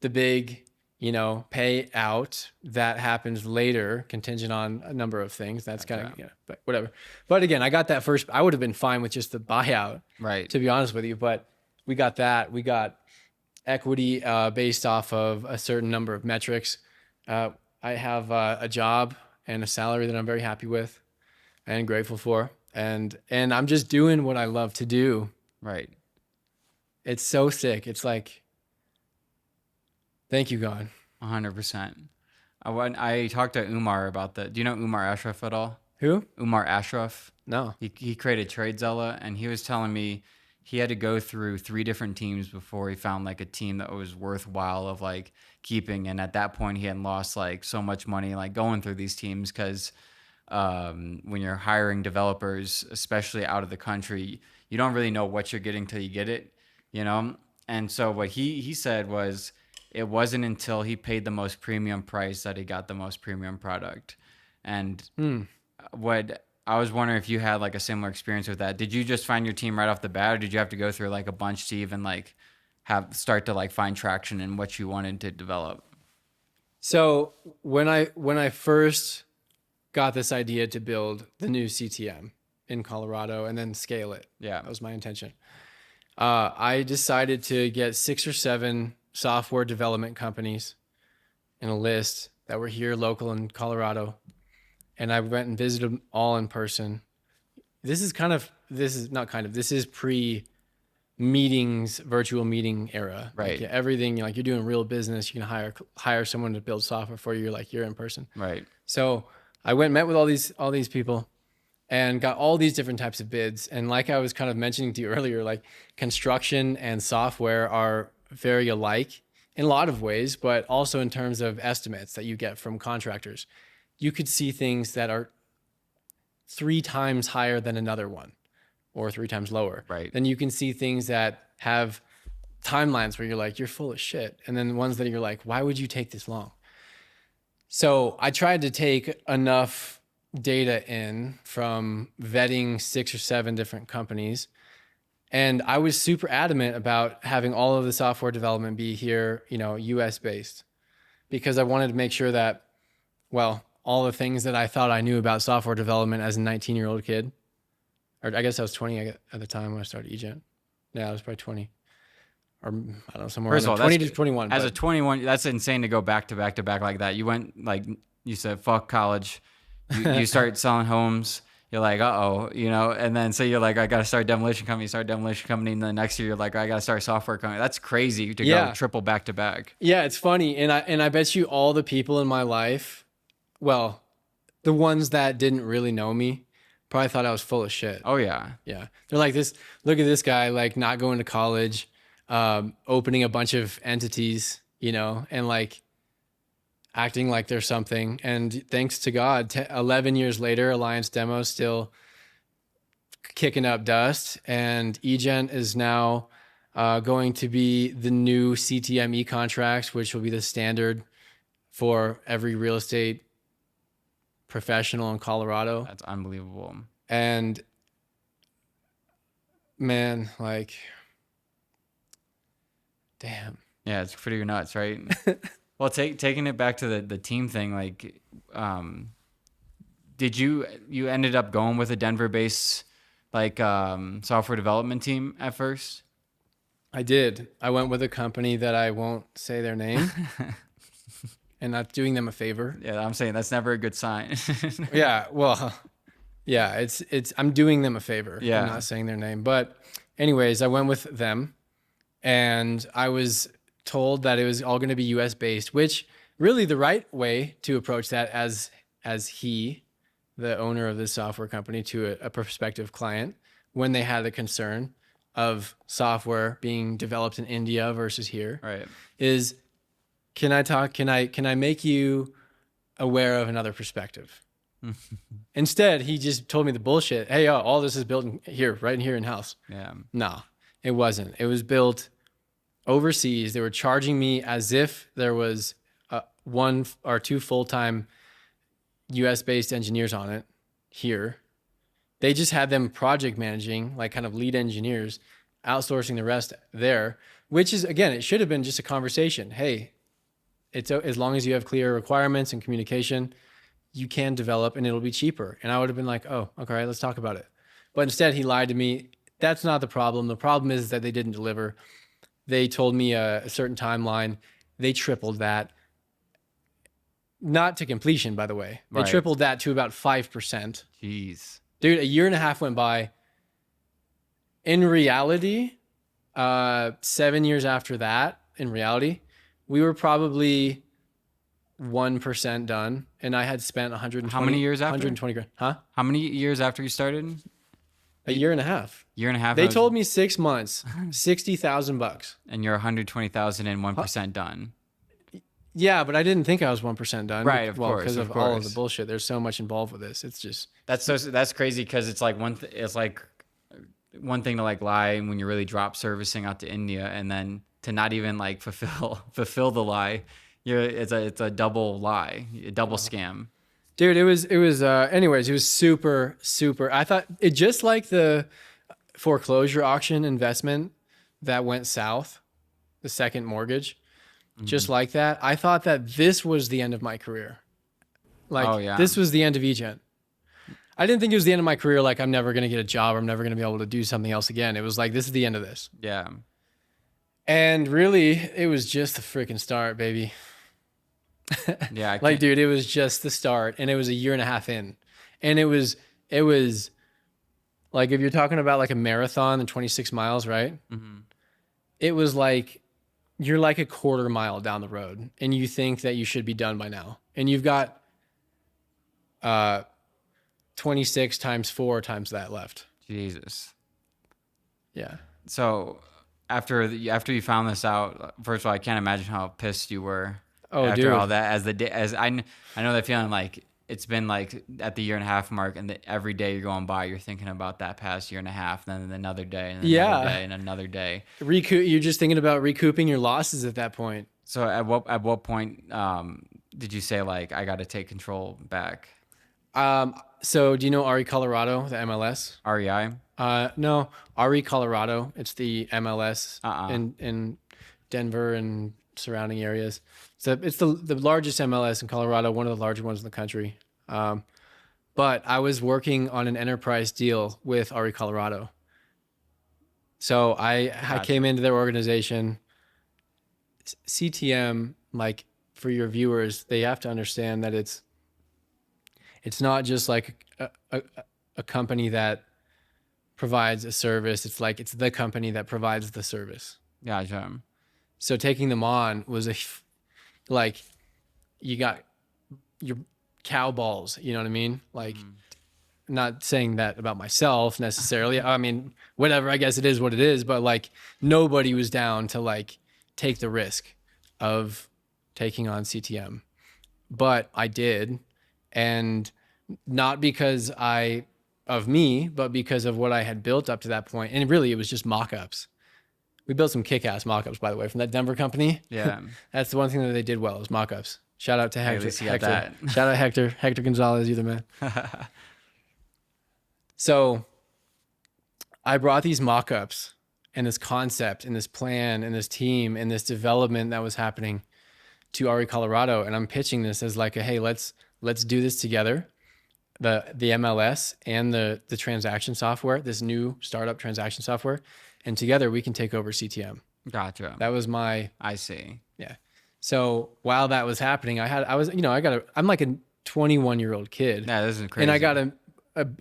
the big, payout that happens later, contingent on a number of things. That's kind of, but whatever. But again, I got that first. I would have been fine with just the buyout, Right. to be honest with you. But we got that. We got equity based off of a certain number of metrics. I have a job and a salary that I'm very happy with and grateful for. And I'm just doing what I love to do. Right. It's so sick. It's like, thank you, God. 100%. I talked to Umar about that. Do you know Umar Ashraf at all? Who? Umar Ashraf. No. He created TradeZella, and he was telling me he had to go through 3 different teams before he found like a team that was worthwhile of like keeping. And at that point, he had lost like so much money like going through these teams, because when you're hiring developers, especially out of the country, you don't really know what you're getting till you get it, And so what he said was, it wasn't until he paid the most premium price that he got the most premium product. And what I was wondering if you had like a similar experience with that. Did you just find your team right off the bat, or did you have to go through like a bunch to even like start to like find traction in what you wanted to develop? So when I first got this idea to build the new CTM in Colorado and then scale it, Yeah. that was my intention. I decided to get 6 or 7 software development companies in a list that were here local in Colorado. And I went and visited them all in person. This is pre-meetings, virtual meeting era. Right. Like everything, you're doing real business. You can hire someone to build software for you. You're in person. Right. So I went and met with all these people and got all these different types of bids. And like I was kind of mentioning to you earlier, like construction and software are very alike in a lot of ways, but also in terms of estimates that you get from contractors. You could see things that are 3 times higher than another one, or 3 times lower. Right. Then you can see things that have timelines where you're like, you're full of shit. And then ones that you're like, why would you take this long? So I tried to take enough data in from vetting 6 or 7 different companies. And I was super adamant about having all of the software development be here, US based, because I wanted to make sure that, well, all the things that I thought I knew about software development as a 19-year-old kid, or I guess I was 20 at the time when I started eGen. Yeah, I was probably 20, or I don't know, somewhere First of around all, 20 to 21. As a 21, that's insane to go back to back to back like that. You went, like you said, fuck college. You start selling homes. You're like, and then so you're like, I got to start a demolition company. And the next year you're like, I got to start a software company. That's crazy to go triple back to back. Yeah, it's funny. And I bet you all the people in my life well, the ones that didn't really know me probably thought I was full of shit. Oh yeah. Yeah. They're like, this, look at this guy, like not going to college, opening a bunch of entities, you know, and like acting like there's something. And thanks to God, 11 years later, Alliance Demo still kicking up dust. And eGen is now going to be the new CTM contracts, which will be the standard for every real estate professional in Colorado. That's unbelievable. And man, like, damn. Yeah, it's pretty nuts, right? Well, taking it back to the team thing, like, did you ended up going with a Denver-based like software development team at first? I did. I went with a company that I won't say their name and not doing them a favor. Yeah, I'm saying that's never a good sign. Yeah, well, yeah, I'm doing them a favor. Yeah. I'm not saying their name. But anyways, I went with them and I was told that it was all going to be US based, which really the right way to approach that as he, the owner of this software company, to a prospective client when they had a concern of software being developed in India versus here, Right. is can I make you aware of another perspective? Instead, he just told me the bullshit. Hey, all this is built right here in house. Yeah. No, it wasn't. It was built overseas. They were charging me as if there was one or two full-time US based engineers on it here. They just had them project managing, like kind of lead engineers, outsourcing the rest there, which is, again, it should have been just a conversation. Hey, it's as long as you have clear requirements and communication, you can develop and it'll be cheaper. And I would have been like, oh, okay, let's talk about it. But instead he lied to me. That's not the problem. The problem is that they didn't deliver. They told me a certain timeline. They tripled that. Not to completion, by the way. They Right. tripled that to about 5%. Jeez. Dude, a year and a half went by. In reality, 7 years after that, in reality, we were probably 1% done, and I had spent 120. How many years after? 120 grand. Huh? How many years after you started? A year and a half. Year and a half. They told me 6 months, $60,000. And you're 120,000 and 1% done. Yeah, but I didn't think I was 1% done. Right, of course, because of of all of course. the bullshit. There's so much involved with this. It's just That's crazy because it's like it's like one thing to like lie when you really drop servicing out to India, and then to not even like fulfill the lie. It's a double lie, a double scam. dude, it was anyways, it was super I thought it, just like the foreclosure auction investment that went south, the second mortgage, just like that. I thought that this was the end of my career. Like, Oh, yeah. this was the end of eGen. I didn't think it was the end of my career. Like, I'm never going to get a job. Or I'm never going to be able to do something else again. It was like, this is the end of this. Yeah. And really, it was just the freaking start, baby. Yeah. I Like, can't- dude, it was just the start. And it was a year and a half in. And it was like, if you're talking about like a marathon and 26 miles, right? Mhm. It was like, you're like a quarter mile down the road and you think that you should be done by now. And you've got 26 times 4 times that left. Jesus. Yeah. So after you found this out, first of all, I can't imagine how pissed you were. Oh, after dude. all that, I know that feeling, like it's been like at the year and a half mark, and every day you're going by, you're thinking about that past year and a half, then another day, and Yeah. another day, and another day. You're just thinking about recouping your losses at that point. So at what point did you say, like, I got to take control back? So do you know RE Colorado, the MLS? REI? No, RE Colorado. It's the MLS Uh-uh. in Denver and surrounding areas. So it's the largest MLS in Colorado, one of the larger ones in the country. But I was working on an enterprise deal with RE Colorado. So I came into their organization. CTM, like, for your viewers, they have to understand that it's not just like a company that provides a service. It's like, it's the company that provides the service. Gotcha. So taking them on was like, you're cow balls. You know what I mean? Like, not saying that about myself necessarily. I mean, whatever, I guess it is what it is, but like nobody was down to like take the risk of taking on CTM. But I did, and not because of me, but because of what I had built up to that point. And really, it was just mock-ups. We built some kick-ass mock-ups, by the way, from that Denver company. Yeah. That's the one thing that they did well, was mock-ups. Shout out to Hector. At least you got Hector. that. Shout out Hector Gonzalez, you're the man. So I brought these mock-ups and this concept and this plan and this team and this development that was happening to RE Colorado, and I'm pitching this as like a, hey, let's do this together. The MLS and the transaction software, this new startup transaction software, and together we can take over CTM. Gotcha. That was I see. yeah. So while that was happening, I'm like a 21-year-old kid. Yeah, this is crazy. And I got I'm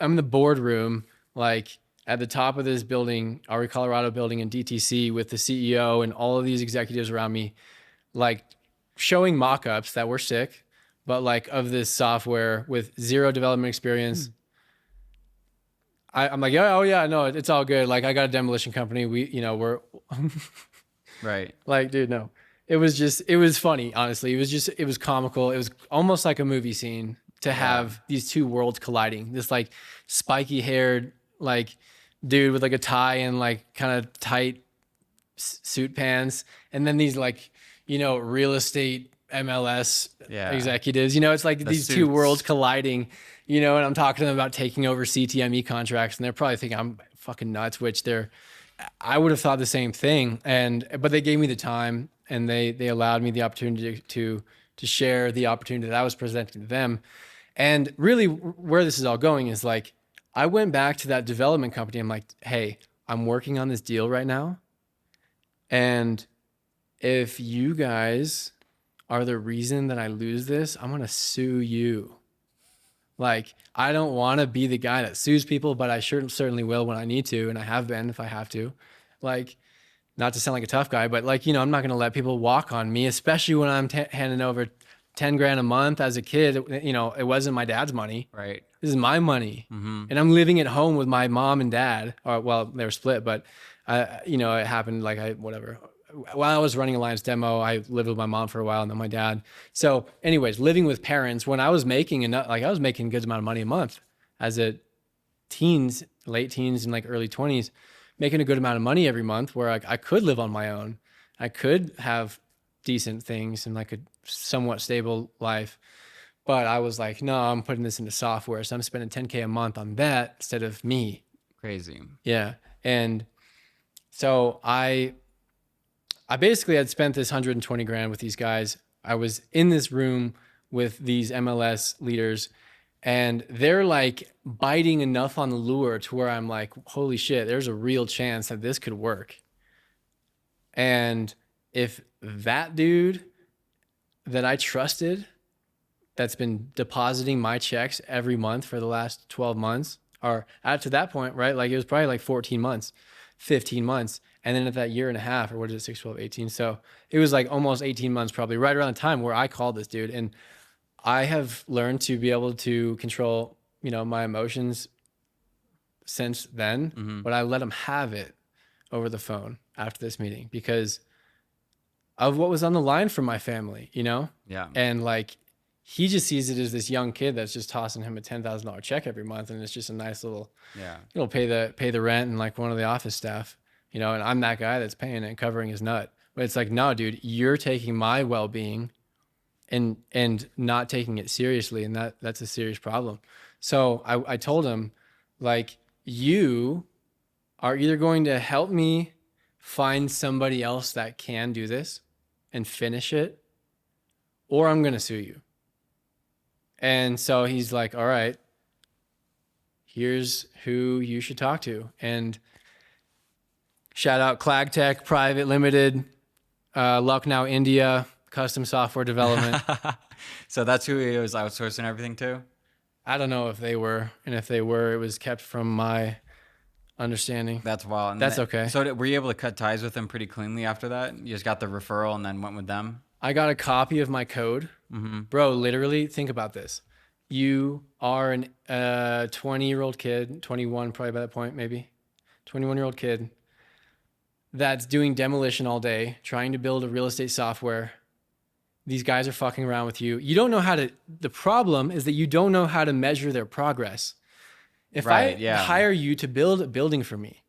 in the boardroom, like at the top of this building, RE Colorado building in DTC, with the CEO and all of these executives around me, like showing mock-ups that were sick, but like of this software with zero development experience. I'm like, oh yeah, no, it's all good. Like I got a demolition company. We're right. like, dude, no, it was funny. Honestly, it was comical. It was almost like a movie scene to have these two worlds colliding. This like spiky haired, like dude with like a tie and like kind of tight suit pants. And then these like, real estate MLS executives, it's like these suits. two worlds colliding, and I'm talking to them about taking over CTME contracts, and they're probably thinking I'm fucking nuts, which I would have thought the same thing. But they gave me the time, and they allowed me the opportunity to share the opportunity that I was presenting to them. And really where this is all going is like, I went back to that development company. I'm like, hey, I'm working on this deal right now. And if you guys are the reason that I lose this, I'm going to sue you. Like, I don't want to be the guy that sues people, but I certainly will when I need to. And I have been, if I have to. Like, not to sound like a tough guy, but like, I'm not going to let people walk on me, especially when I'm handing over 10 grand a month as a kid. It wasn't my dad's money. Right. This is my money. Mm-hmm. And I'm living at home with my mom and dad, or well, they were split, but it happened like whatever. While I was running Alliance Demo, I lived with my mom for a while and then my dad. So anyways, living with parents, when I was making enough, like I was making a good amount of money a month as a late teens and like early 20s, making a good amount of money every month where I could live on my own. I could have decent things and like a somewhat stable life. But I was like, no, I'm putting this into software. So I'm spending $10K a month on that instead of me. Crazy. Yeah. And so I basically had spent this 120 grand with these guys. I was in this room with these MLS leaders, and they're like biting enough on the lure to where I'm like, holy shit, there's a real chance that this could work. And if that dude that I trusted, that's been depositing my checks every month for the last 12 months, or at to that point, right? Like it was probably like 14 months, 15 months. And then at that year and a half, or what is it, 6, 12, 18. So it was like almost 18 months, probably right around the time where I called this dude. And I have learned to be able to control, my emotions since then, but I let him have it over the phone after this meeting because of what was on the line for my family, Yeah. And like, he just sees it as this young kid that's just tossing him a $10,000 check every month. And it's just a nice little, it'll pay the rent and like one of the office staff, and I'm that guy that's paying it and covering his nut. But it's like, no, dude, you're taking my well-being and not taking it seriously. And that's a serious problem. So I told him, like, you are either going to help me find somebody else that can do this and finish it, or I'm going to sue you. And so he's like, all right, here's who you should talk to. And shout out Clag Tech Private Limited, Lucknow, India, custom software development. So that's who he was outsourcing everything to? I don't know if they were. And if they were, it was kept from my understanding. That's wild. And that's okay. So were you able to cut ties with them pretty cleanly after that? You just got the referral and then went with them? I got a copy of my code. Mm-hmm. Bro, literally, think about this. you are an 20-year-old kid, 21 probably by that point, maybe 21-year-old kid that's doing demolition all day, trying to build a real estate software. These guys are fucking around with you. You don't know how to, the problem is that you don't know how to measure their progress. If Right, I yeah. hire you to build a building for me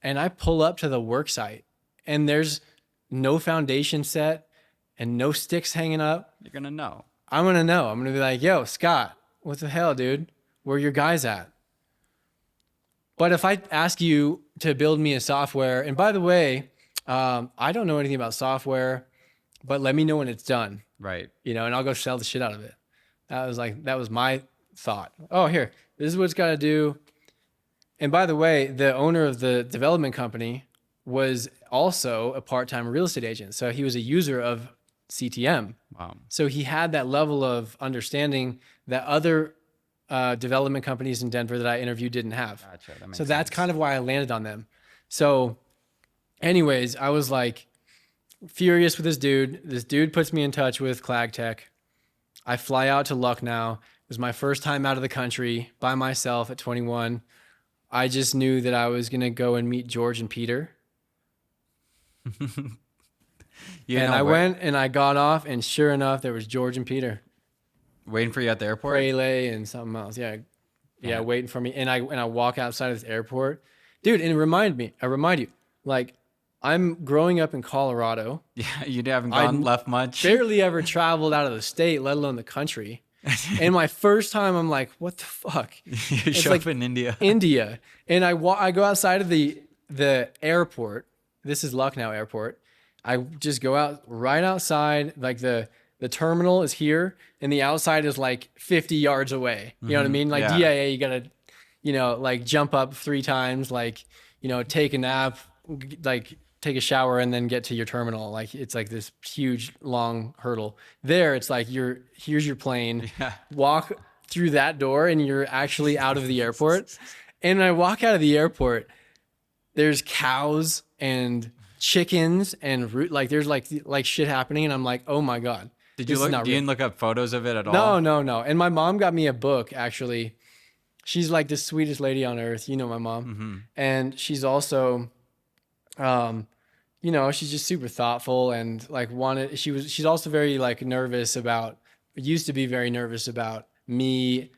and I pull up to the work site and there's no foundation set and no sticks hanging up, You're gonna know. I'm going to know. I'm going to be like, yo, Scott, what the hell, dude? Where are your guys at? But if I ask you to build me a software, and by the way, I don't know anything about software, but let me know when it's done, Right. and I'll go sell the shit out of it. That was my thought. Oh, here, this is what it's got to do. And by the way, the owner of the development company was also a part-time real estate agent. So he was a user of CTM. Wow. So he had that level of understanding that other development companies in Denver that I interviewed didn't have. Gotcha. That makes So that's sense. kind of why I landed on them. So anyways, I was like furious with this dude. This dude puts me in touch with Clag Tech. I fly out to Lucknow. It was my first time out of the country by myself at 21. I just knew that I was going to go and meet George and Peter. You And know I where- went and I got off, and sure enough, there was George and Peter. waiting for you at the airport. Prele and something else. Yeah, waiting for me. And I walk outside of this airport. Dude, and I remind you, like, I'm growing up in Colorado. Yeah, you haven't gone left much. Barely ever traveled out of the state, let alone the country. And my first time, I'm like, what the fuck? You It's show like up in India. India. And I go outside of the airport. This is Lucknow Airport. I just go out right outside, like the terminal is here and the outside is like 50 yards away. You know what I mean? Like Yeah. DIA, you gotta, like jump up 3 times, like, take a nap, like take a shower and then get to your terminal. Like it's like this huge long hurdle. There, it's like here's your plane. Yeah. Walk through that door and you're actually out of the airport. And when I walk out of the airport, there's cows and chickens and there's like shit happening, and I'm like, oh my god. Did this you is look? not You real. didn't look up photos of it at all? No. And my mom got me a book, actually. She's like the sweetest lady on earth. You know my mom. Mm-hmm. And she's also, she's just super thoughtful and like she's also very like used to be very nervous about me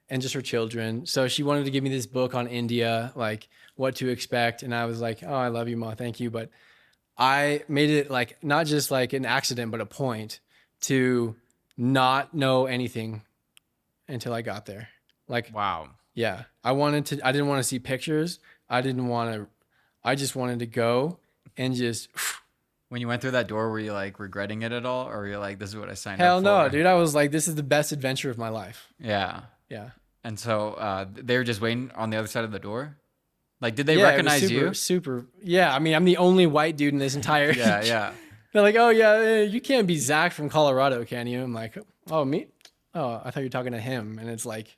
and just her children. So she wanted to give me this book on India, like what to expect. And I was like, oh, I love you, Ma. Thank you. But I made it like not just like an accident, but a point to not know anything until I got there. Like, Wow. yeah, I didn't want to see pictures. I just wanted to go and just, When you went through that door, were you like regretting it at all, or were you like, "This is what I signed hell up no, for"? dude. I was like, this is the best adventure of my life. Yeah. Yeah. And so they were just waiting on the other side of the door. Like, did they Yeah, it was recognize you? Super. Yeah. I mean, I'm the only white dude in this entire. Yeah. They're like, oh yeah, you can't be Zach from Colorado, can you? I'm like, oh me? Oh, I thought you were talking to him. And it's like,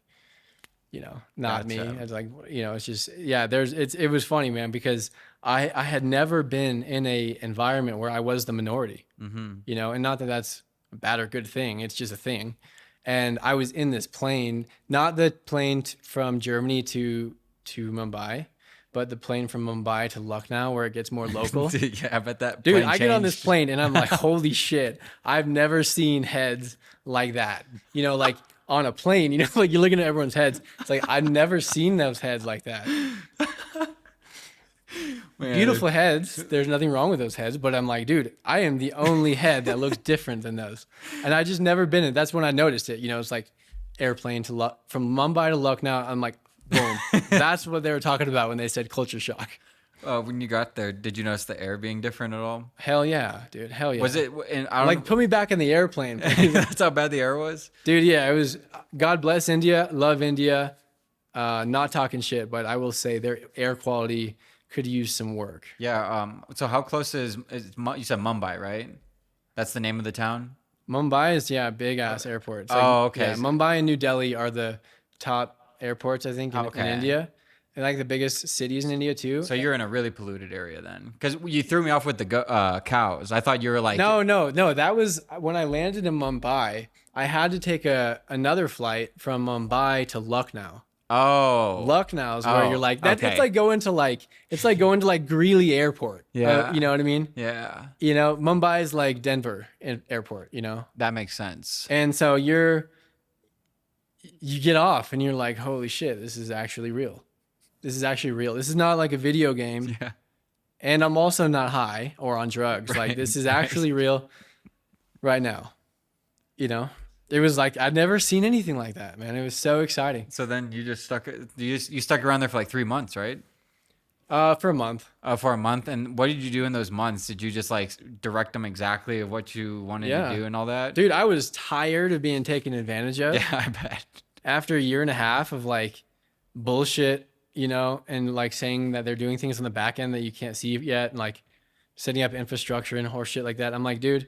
not me. Gotcha. It's like, it's just, yeah, it was funny, man, because I had never been in a environment where I was the minority, Mm-hmm. and not that that's a bad or good thing. It's just a thing. And I was in this plane, not the plane from Germany to Mumbai, but the plane from Mumbai to Lucknow where it gets more local. Yeah, I bet that. Dude, plane I get on this changed. plane and I'm like, holy shit, I've never seen heads like that. Like on a plane, like you're looking at everyone's heads. It's like, I've never seen those heads like that. Man, Beautiful heads. There's nothing wrong with those heads, but I'm like, dude, I am the only head that looks different than those. And I just never been in. That's when I noticed it. It's like airplane from Mumbai to Lucknow. I'm like, boom. That's what they were talking about when they said culture shock. When you got there, did you notice the air being different at all? Hell yeah, dude. Hell yeah. Was it? And I don't like, put me back in the airplane, please. That's how bad the air was. Dude, yeah, it was. God bless India. Love India. Not talking shit, but I will say their air quality could use some work. Yeah. So how close is you said Mumbai, right? That's the name of the town. Mumbai is big ass airport. It's Okay. Yeah, Mumbai and New Delhi are the top airports, I think, in Okay. India. And like the biggest cities in India too. So you're in a really polluted area then, because you threw me off with the cows. I thought you were like, No. That was when I landed in Mumbai. I had to take another flight from Mumbai to Lucknow. Oh. Lucknow is where you're Oh, like that. okay. It's like going to like Greeley Airport. Yeah. You know what I mean? Yeah. You know, Mumbai is like Denver Airport. You know, That makes sense. and so you get off and you're like, holy shit, this is actually real. This is actually real. This is not like a video game. Yeah. And I'm also not high or on drugs. Like Right, this is right. actually real right now. You know, it was like I'd never seen anything like that, man. It was so exciting. So then you just you stuck around there for like 3 months, right? For a month. For a month. And what did you do in those months? Did you just like direct them exactly of what you wanted Yeah. to do and all that? Dude, I was tired of being taken advantage of. Yeah, I bet. After a year and a half of like bullshit, you know, and like saying that they're doing things on the back end that you can't see yet, and like setting up infrastructure and horse shit like that. I'm like, dude,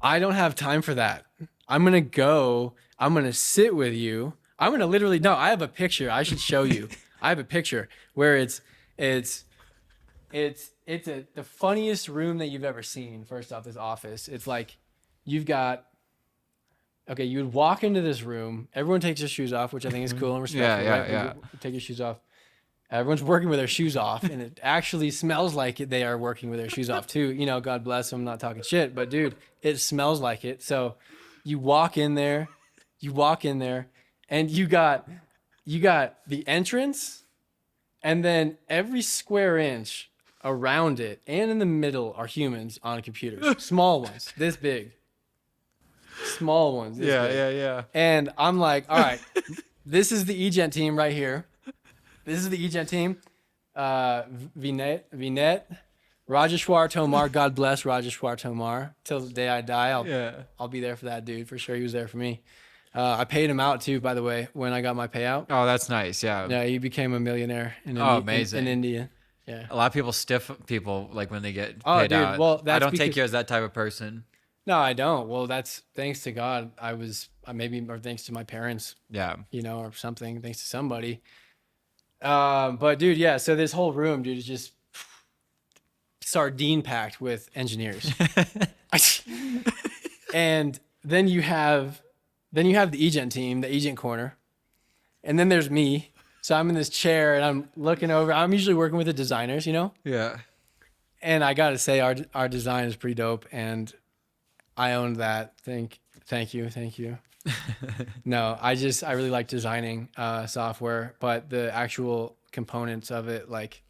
I don't have time for that. I'm going to sit with you. I'm going to literally, no, I have a picture. I should show you. I have a picture where it's the funniest room that you've ever seen. First off, this office, it's like, you've got, okay, you would walk into this room. Everyone takes their shoes off, which I think is cool and respectful. Yeah, right? yeah. Take your shoes off. Everyone's working with their shoes off, and it actually smells like they are working with their shoes off too. You know, God bless them, I'm not talking shit, but dude, it smells like it. So you walk in there, and you got the entrance, and then every square inch around it and in the middle are humans on computers. Small ones, this big. Small ones. This big. Yeah. And I'm like, all right, this is the eGen team right here. This is the eGen team. Vinet, Rajeshwar Tomar. God bless Rajeshwar Tomar. Till the day I die, I'll be there for that dude for sure. He was there for me. I paid him out too, by the way, when I got my payout. Oh, that's nice. Yeah. Yeah, he became a millionaire amazing. in India. Yeah. A lot of people stiff people like when they get Oh, paid dude, out. well, I that's don't take because- you as that type of person. No, I don't. Well, that's thanks to God. Or thanks to my parents, Yeah. you know, or something. Thanks to somebody. But dude, yeah. So this whole room, dude, is just sardine packed with engineers. And then you have the eGen team, the eGen corner, and then there's me. So I'm in this chair and I'm looking over. I'm usually working with the designers, you know. Yeah. And I gotta say, our design is pretty dope, and I owned that. Thank you. No, I really like designing software, but the actual components of it, like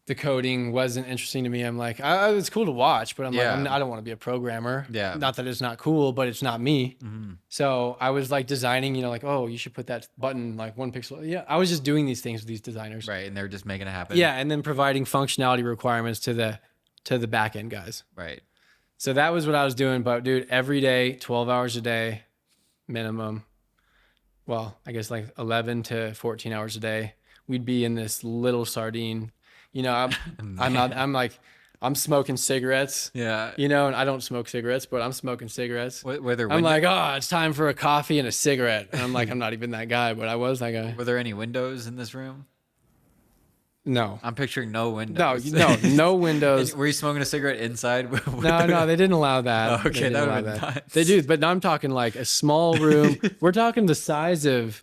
the coding, wasn't interesting to me. I'm like, it's cool to watch, but Yeah. I don't want to be a programmer. Yeah. Not that it's not cool, but it's not me. Mm-hmm. So I was like designing, you know, like, oh, you should put that button like 1 pixel. Yeah, I was just doing these things with these designers. Right. And they're just making it happen. Yeah, and then providing functionality requirements to the back end guys. Right. So that was what I was doing. But dude, every day, 12 hours a day, minimum. Well, I guess like 11 to 14 hours a day. We'd be in this little sardine. You know, I'm smoking cigarettes. Yeah. You know, and I don't smoke cigarettes, but I'm smoking cigarettes. Were there I'm like, oh, it's time for a coffee and a cigarette. And I'm like, I'm not even that guy, but I was that guy. Were there any windows in this room? No. I'm picturing no windows. No windows. Were you smoking a cigarette inside? No, they didn't allow that. Oh, okay, They didn't that allow would've been nuts. They do, but now I'm talking like a small room. We're talking the size of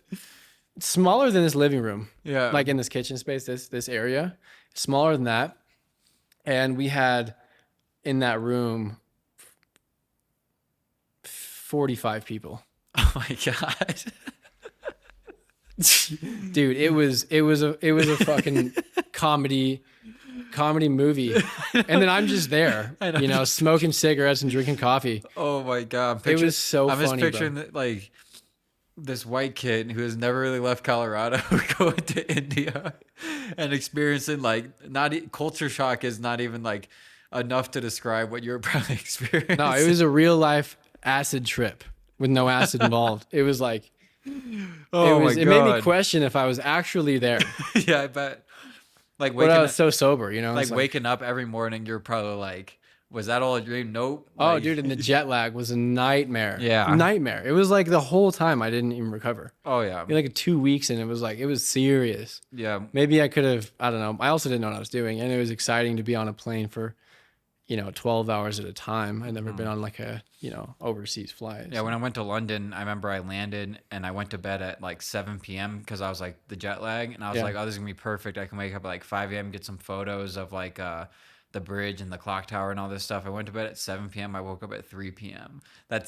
smaller than this living room. Yeah. Like in this kitchen space, this area, smaller than that. And we had in that room 45 people. Oh my God. Dude, it was a fucking comedy movie. And then I'm just there, you know, smoking cigarettes and drinking coffee. Oh my God. It was so I'm funny. just picturing that, like this white kid who has never really left Colorado going to India and experiencing like culture shock is not even like enough to describe what you're probably experiencing. No, it was a real life acid trip with no acid involved. It was like, it made me question if I was actually there. Yeah, I bet. Like But I was so sober, you know. like It's waking up every morning, you're probably like, was that all a dream? Nope. oh, Like- dude, and the jet lag was a nightmare. Yeah. Nightmare. It was like the whole time I didn't even recover. Oh yeah. Like 2 weeks, and it was serious. Yeah. Maybe I could have, I don't know. I also didn't know what I was doing, and it was exciting to be on a plane for 12 hours at a time. I'd never been on like a, overseas flight. Yeah, So. when I went to London, I remember I landed and I went to bed at like 7 p.m. because I was like the jet lag, and I was Yeah. like, oh, this is gonna be perfect. I can wake up at like 5 a.m., get some photos of like the bridge and the clock tower and all this stuff. I went to bed at 7 p.m. I woke up at 3 p.m.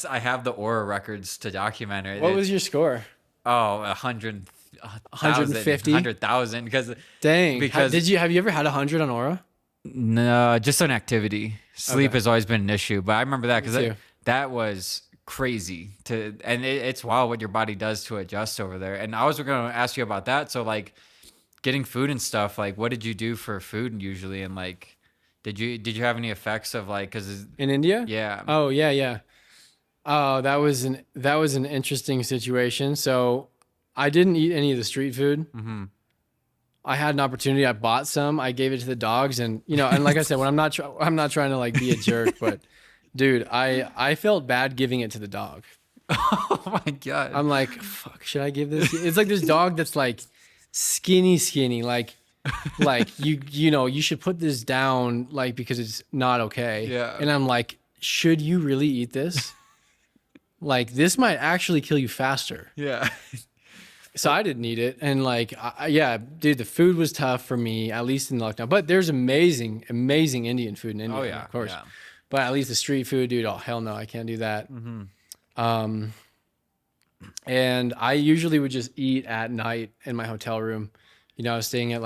I have the Aura records to document it. What was your score? Oh, 100,000, 150? 100,000 Dang. because Have you ever had 100 on Aura? no, just an activity. Sleep Okay. has always been an issue, but I remember that Me because too. that was crazy it's wild what your body does to adjust over there. And I was going to ask you about that. So like getting food and stuff, like what did you do for food usually? And like, did you have any effects of like, cause In India? yeah. Oh, yeah, yeah. Oh, that was an interesting situation. So I didn't eat any of the street food. Mm-hmm. I had an opportunity. I bought some. I gave it to the dogs, and and like I said, when I'm not trying to like be a jerk, but dude, I felt bad giving it to the dog. Oh my God. I'm like, fuck, should I give this? It's like this dog that's like skinny, like you should put this down, like, because it's not okay. Yeah. And I'm like, should you really eat this? Like, this might actually kill you faster. Yeah. So I didn't eat it. And like, yeah, dude, the food was tough for me, at least in lockdown. But there's amazing Indian food in India, Oh yeah. of course. Yeah. But at least the street food, dude, oh, hell no, I can't do that. And I usually would just eat at night in my hotel room. I was staying at it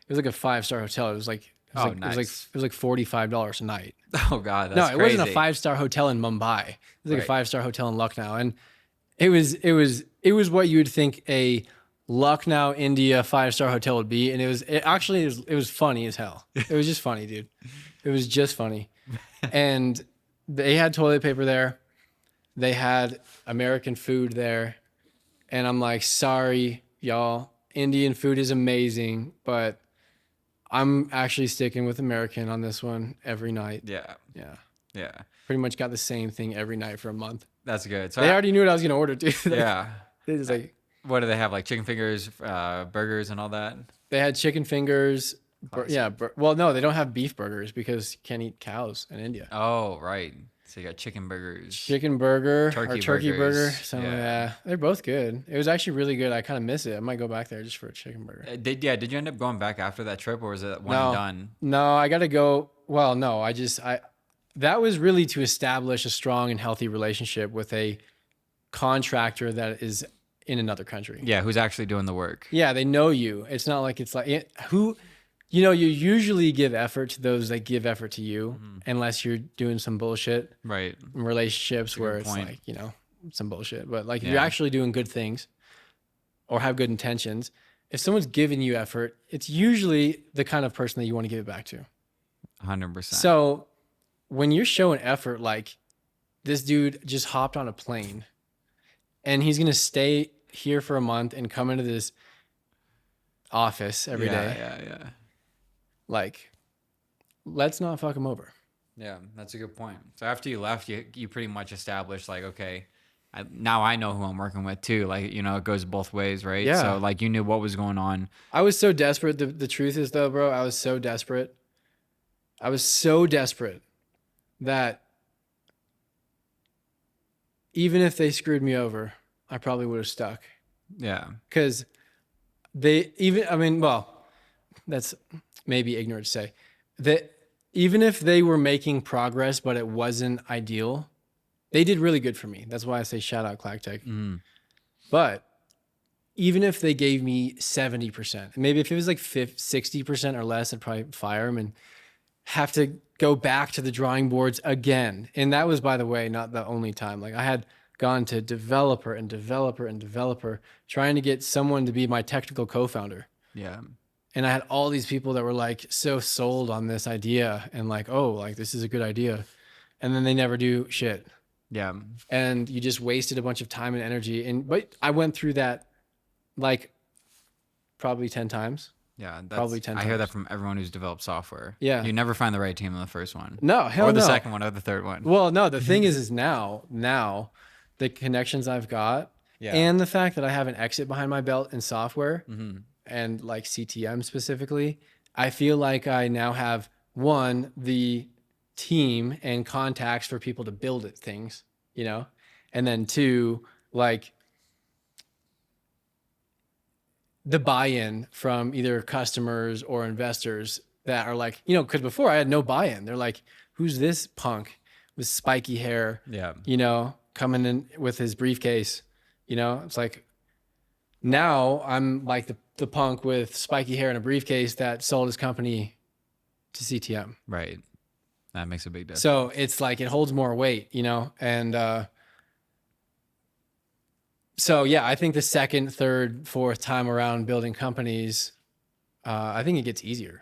was like a 5-star hotel. It was like, Nice. it was like $45 a night. Oh God. No, That's it crazy. wasn't a 5-star hotel in Mumbai. It was like Right. a 5-star hotel in Lucknow. And it was what you would think a Lucknow, India 5-star hotel would be. And it was funny as hell. It was just funny, dude. It was just funny. And they had toilet paper there. They had American food there. And I'm like, sorry, y'all. Indian food is amazing, but I'm actually sticking with American on this one every night. Yeah. Yeah. Yeah. Pretty much got the same thing every night for a month. That's good. So They already knew what I was going to order, too. yeah. They just like, What do they have? Like chicken fingers, burgers, and all that. they had chicken fingers. Well, no, they don't have beef burgers because you can't eat cows in India. Oh, right. So you got chicken burgers. Chicken burger or Turkey turkey burger. burgers. So Yeah. yeah, they're both good. It was actually really good. I kind of miss it. I might go back there just for a chicken burger. Did you end up going back after that trip, or was it one No. and done? No, I got to go. Well, no, that was really to establish a strong and healthy relationship with a contractor that is in another country. Yeah, who's actually doing the work? Yeah, they know you. It's not like you usually give effort to those that give effort to you, unless you're doing some bullshit Right. in relationships where it's point. like, some bullshit. But like, if Yeah. you're actually doing good things or have good intentions, if someone's giving you effort, it's usually the kind of person that you want to give it back to. 100%. So when you're showing effort, like this dude just hopped on a plane and he's going to stay here for a month and come into this office every day. Yeah. Like, let's not fuck him over. Yeah, that's a good point. So after you left, you pretty much established like, okay, now I know who I'm working with too. Like, it goes both ways, right? Yeah. So like you knew what was going on. I was so desperate. The truth is though, bro, I was so desperate. That even if they screwed me over, I probably would have stuck. Yeah. Because that's maybe ignorant to say, that even if they were making progress, but it wasn't ideal, they did really good for me. That's why I say shout out Clactech. But even if they gave me 70%, maybe if it was like 60% or less, I'd probably fire them and have to go back to the drawing boards again. And that was, by the way, not the only time. Like, I had gone to developer trying to get someone to be my technical co-founder. Yeah. And I had all these people that were like so sold on this idea and like, oh, like this is a good idea. And then they never do shit. Yeah. And you just wasted a bunch of time and energy. But I went through that like probably 10 times. Yeah. Probably 10 I hear that times. from everyone who's developed software. Yeah. You never find the right team in the first one. No, hell no. Or the second one or the third one. Well, no, the thing is now the connections I've got Yeah. and the fact that I have an exit behind my belt in software and like CTM specifically, I feel like I now have the team and contacts for people to build it things, you know, and then 2, like the buy-in from either customers or investors that are like, you know, because before I had no buy-in. They're like, who's this punk with spiky hair, Yeah. you know, coming in with his briefcase, you know? It's like, now I'm like the punk with spiky hair and a briefcase that sold his company to CTM. Right. That makes a big difference. So it's like, it holds more weight, you know? And so yeah, I think the second, third, fourth time around building companies, I think it gets easier.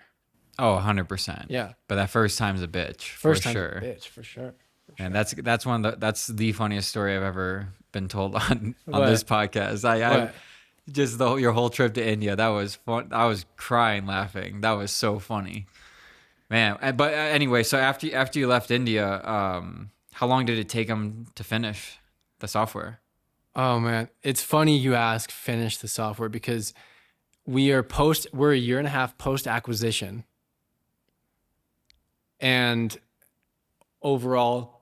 Oh, 100%. Yeah. But that first time's a bitch. First for time, sure. bitch, for sure. And that's that's the funniest story I've ever been told on What? this podcast. I What? just your whole trip to India. That was fun. I was crying laughing. That was so funny, man. But anyway, so after you left India, how long did it take them to finish the software? Oh man, it's funny you ask finish the software because we're a year and a half post acquisition, and overall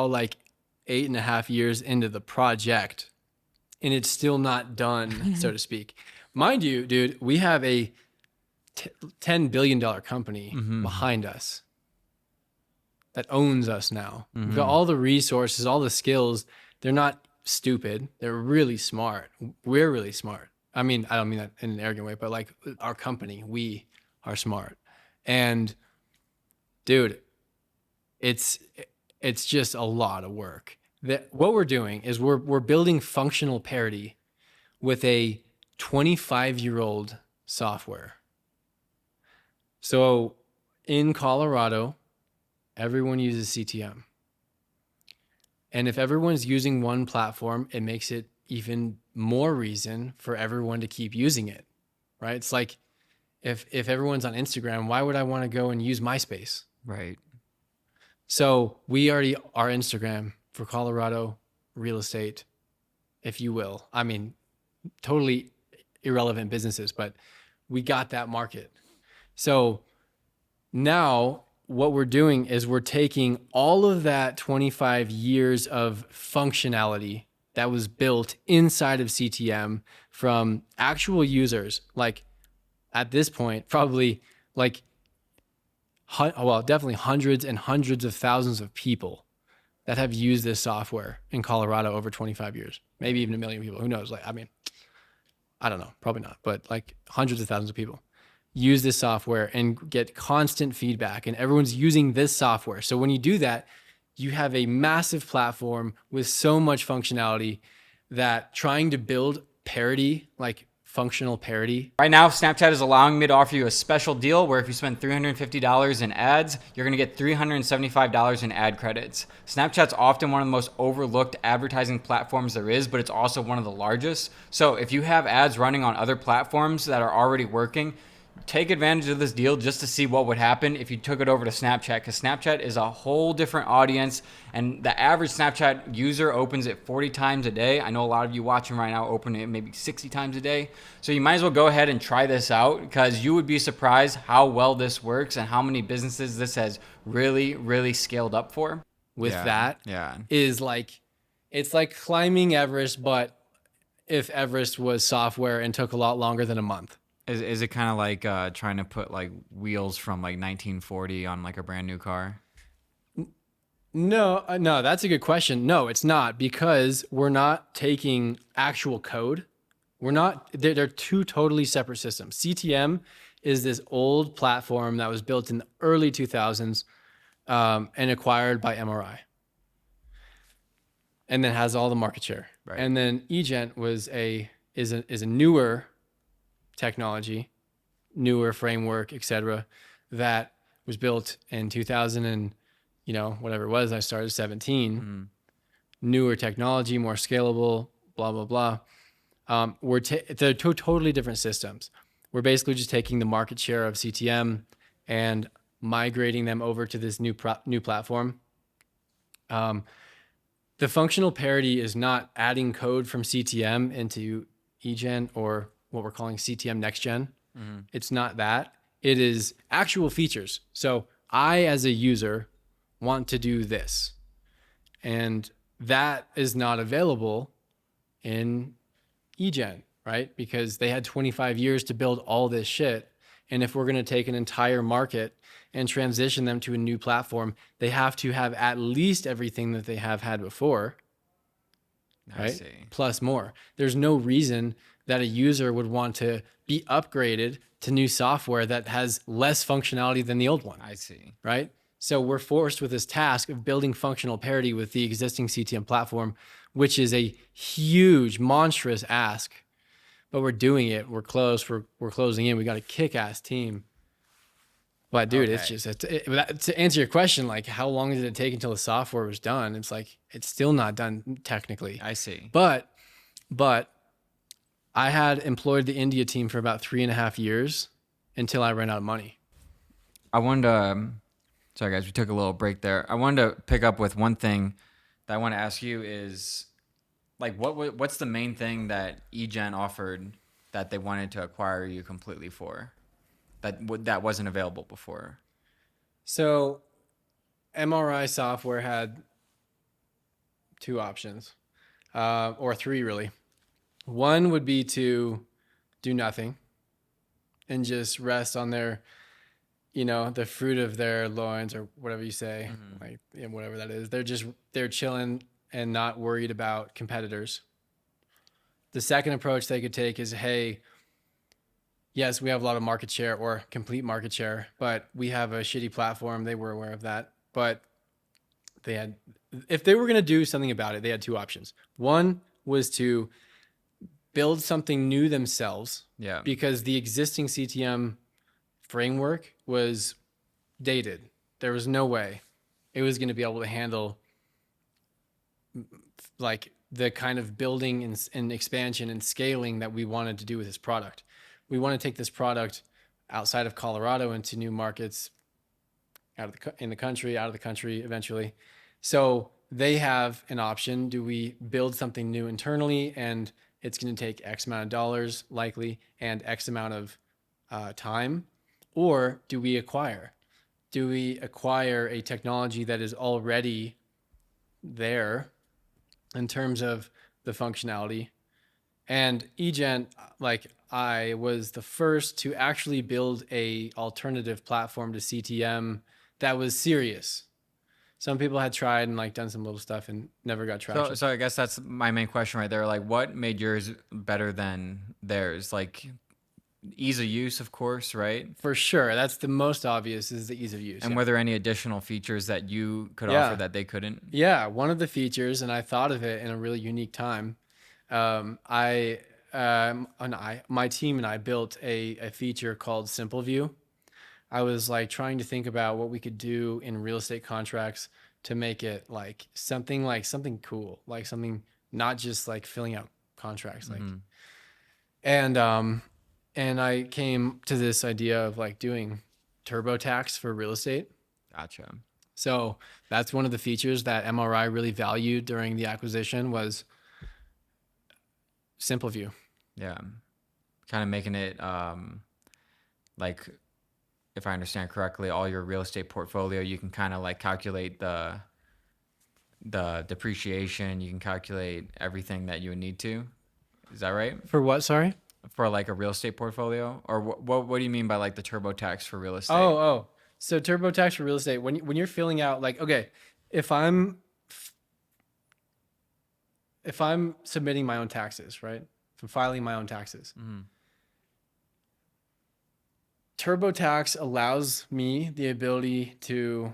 like 8.5 years into the project, and it's still not done, so to speak. Mind you, dude, we have a $10 billion company behind us that owns us now. We've got all the resources, all the skills. They're not stupid. They're really smart. We're really smart. I mean, I don't mean that in an arrogant way, but like our company, we are smart. And dude, it's just a lot of work. What we're doing is we're building functional parity with a 25-year-old software. So in Colorado, everyone uses CTM. And if everyone's using one platform, it makes it even more reason for everyone to keep using it, right? It's like if everyone's on Instagram, why would I want to go and use MySpace? Right. So we already are Instagram for Colorado real estate, if you will. I mean, totally irrelevant businesses, but we got that market. So now what we're doing is we're taking all of that 25 years of functionality that was built inside of CTM from actual users, like at this point, probably like, well, definitely hundreds and hundreds of thousands of people that have used this software in Colorado over 25 years, maybe even 1 million people. Who knows? Like, I mean, I don't know, probably not, but like hundreds of thousands of people use this software and get constant feedback, and everyone's using this software. So when you do that, you have a massive platform with so much functionality that trying to build parity, like functional parity. Right now, Snapchat is allowing me to offer you a special deal where if you spend $350 in ads, you're going to get $375 in ad credits. Snapchat's often one of the most overlooked advertising platforms there is, but it's also one of the largest. So if you have ads running on other platforms that are already working, take advantage of this deal just to see what would happen if you took it over to Snapchat, because Snapchat is a whole different audience, and the average Snapchat user opens it 40 times a day. I know a lot of you watching right now open it maybe 60 times a day. So you might as well go ahead and try this out, because you would be surprised how well this works and how many businesses this has really, really scaled up for. Is like, it's like climbing Everest, but if Everest was software and took a lot longer than a month. Is it kind of like trying to put like wheels from like 1940 on like a brand new car? No, that's a good question. No, it's not, because we're not taking actual code. They're two totally separate systems. CTM is this old platform that was built in the early 2000s and acquired by MRI, and then has all the market share. Right. And then eGen is a newer technology, newer framework, etc., that was built in 2000 and whatever it was. I started 17. Newer technology, more scalable, blah blah blah. They're two totally different systems. We're basically just taking the market share of CTM and migrating them over to this new platform. The functional parity is not adding code from CTM into eGen or what we're calling CTM Next Gen. It's not that. It is actual features. So I, as a user, want to do this. And that is not available in eGen, right? Because they had 25 years to build all this shit. And if we're going to take an entire market and transition them to a new platform, they have to have at least everything that they have had before, I right? see. Plus more. There's no reason that a user would want to be upgraded to new software that has less functionality than the old one, I see. right? So we're forced with this task of building functional parity with the existing CTM platform, which is a huge, monstrous ask. But we're doing it. We're close. We're closing in. We got a kick-ass team. But dude, it's Okay. just to answer your question, like how long did it take until the software was done? It's like it's still not done technically. I see. But I had employed the India team for about 3.5 years until I ran out of money. I wanted to, sorry guys, we took a little break there. I wanted to pick up with one thing that I want to ask you is, like, what's the main thing that eGen offered that they wanted to acquire you completely for, that wasn't available before? So MRI software had two options, or three really. One would be to do nothing and just rest on their, the fruit of their loins or whatever you say, like whatever that is. They're chilling and not worried about competitors. The second approach they could take is, hey, yes, we have a lot of market share or complete market share, but we have a shitty platform. They were aware of that, but if they were going to do something about it, they had two options. One was to build something new themselves, Yeah. because the existing CTM framework was dated. There was no way it was going to be able to handle like the kind of building and expansion and scaling that we wanted to do with this product. We want to take this product outside of Colorado into new markets, in the country, out of the country eventually. So they have an option. Do we build something new internally and it's going to take X amount of dollars likely and X amount of time? Or do we acquire? Do we acquire a technology that is already there in terms of the functionality? And eGen, like, I was the first to actually build a alternative platform to CTM that was serious. Some people had tried and like done some little stuff and never got traction. So I guess that's my main question right there. Like, what made yours better than theirs? Like, ease of use, of course, right? For sure. That's the most obvious, is the ease of use. And were there any additional features that you could offer that they couldn't? Yeah. One of the features, and I thought of it in a really unique time. My team and I built a feature called Simple View. I was like trying to think about what we could do in real estate contracts to make it like something cool, like something not just like filling out contracts, like, and I came to this idea of like doing TurboTax for real estate. Gotcha. So that's one of the features that MRI really valued during the acquisition was Simple View. Yeah. Kind of making it like, if I understand correctly, all your real estate portfolio, you can kind of like calculate the depreciation. You can calculate everything that you would need to. Is that right? For what? Sorry? For like a real estate portfolio? Or what do you mean by like the TurboTax for real estate? Oh. So TurboTax for real estate, when you're filling out, like, okay, if I'm submitting my own taxes, right? If I'm filing my own taxes. TurboTax allows me the ability to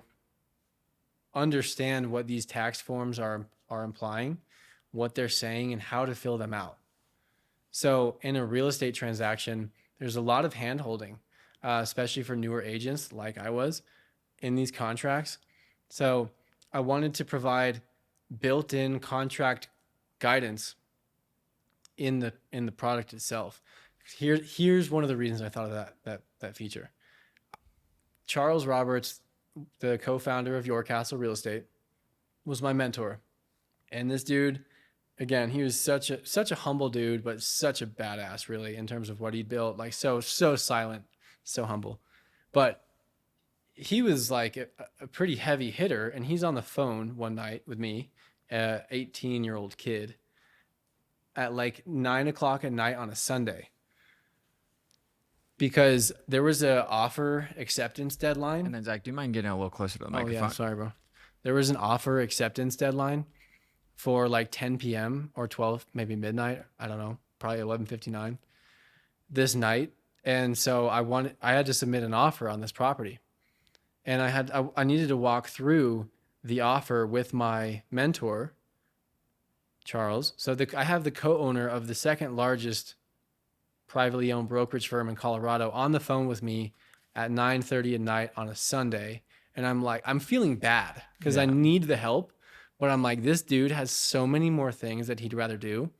understand what these tax forms are implying, what they're saying, and how to fill them out. So in a real estate transaction, there's a lot of hand-holding, especially for newer agents like I was in these contracts. So I wanted to provide built-in contract guidance in the product itself. Here's one of the reasons I thought of that feature. Charles Roberts, the co-founder of Your Castle Real Estate, was my mentor. And this dude, again, he was such a humble dude, but such a badass, really, in terms of what he built. Like so silent, so humble. But he was like a pretty heavy hitter, and he's on the phone one night with me, 18-year-old kid, at like 9 o'clock at night on a Sunday, because there was a offer acceptance deadline. And then Zach, do you mind getting a little closer to the Oh yeah, microphone? sorry, bro. There was an offer acceptance deadline for like 10 p.m. or 12, maybe midnight. I don't know, probably 11:59 this night. And so I had to submit an offer on this property, and I needed to walk through the offer with my mentor, Charles. So I have the co-owner of the second largest privately owned brokerage firm in Colorado on the phone with me at 9:30 at night on a Sunday. And I'm like, I'm feeling bad because I Yeah. need the help. But I'm like, this dude has so many more things that he'd rather do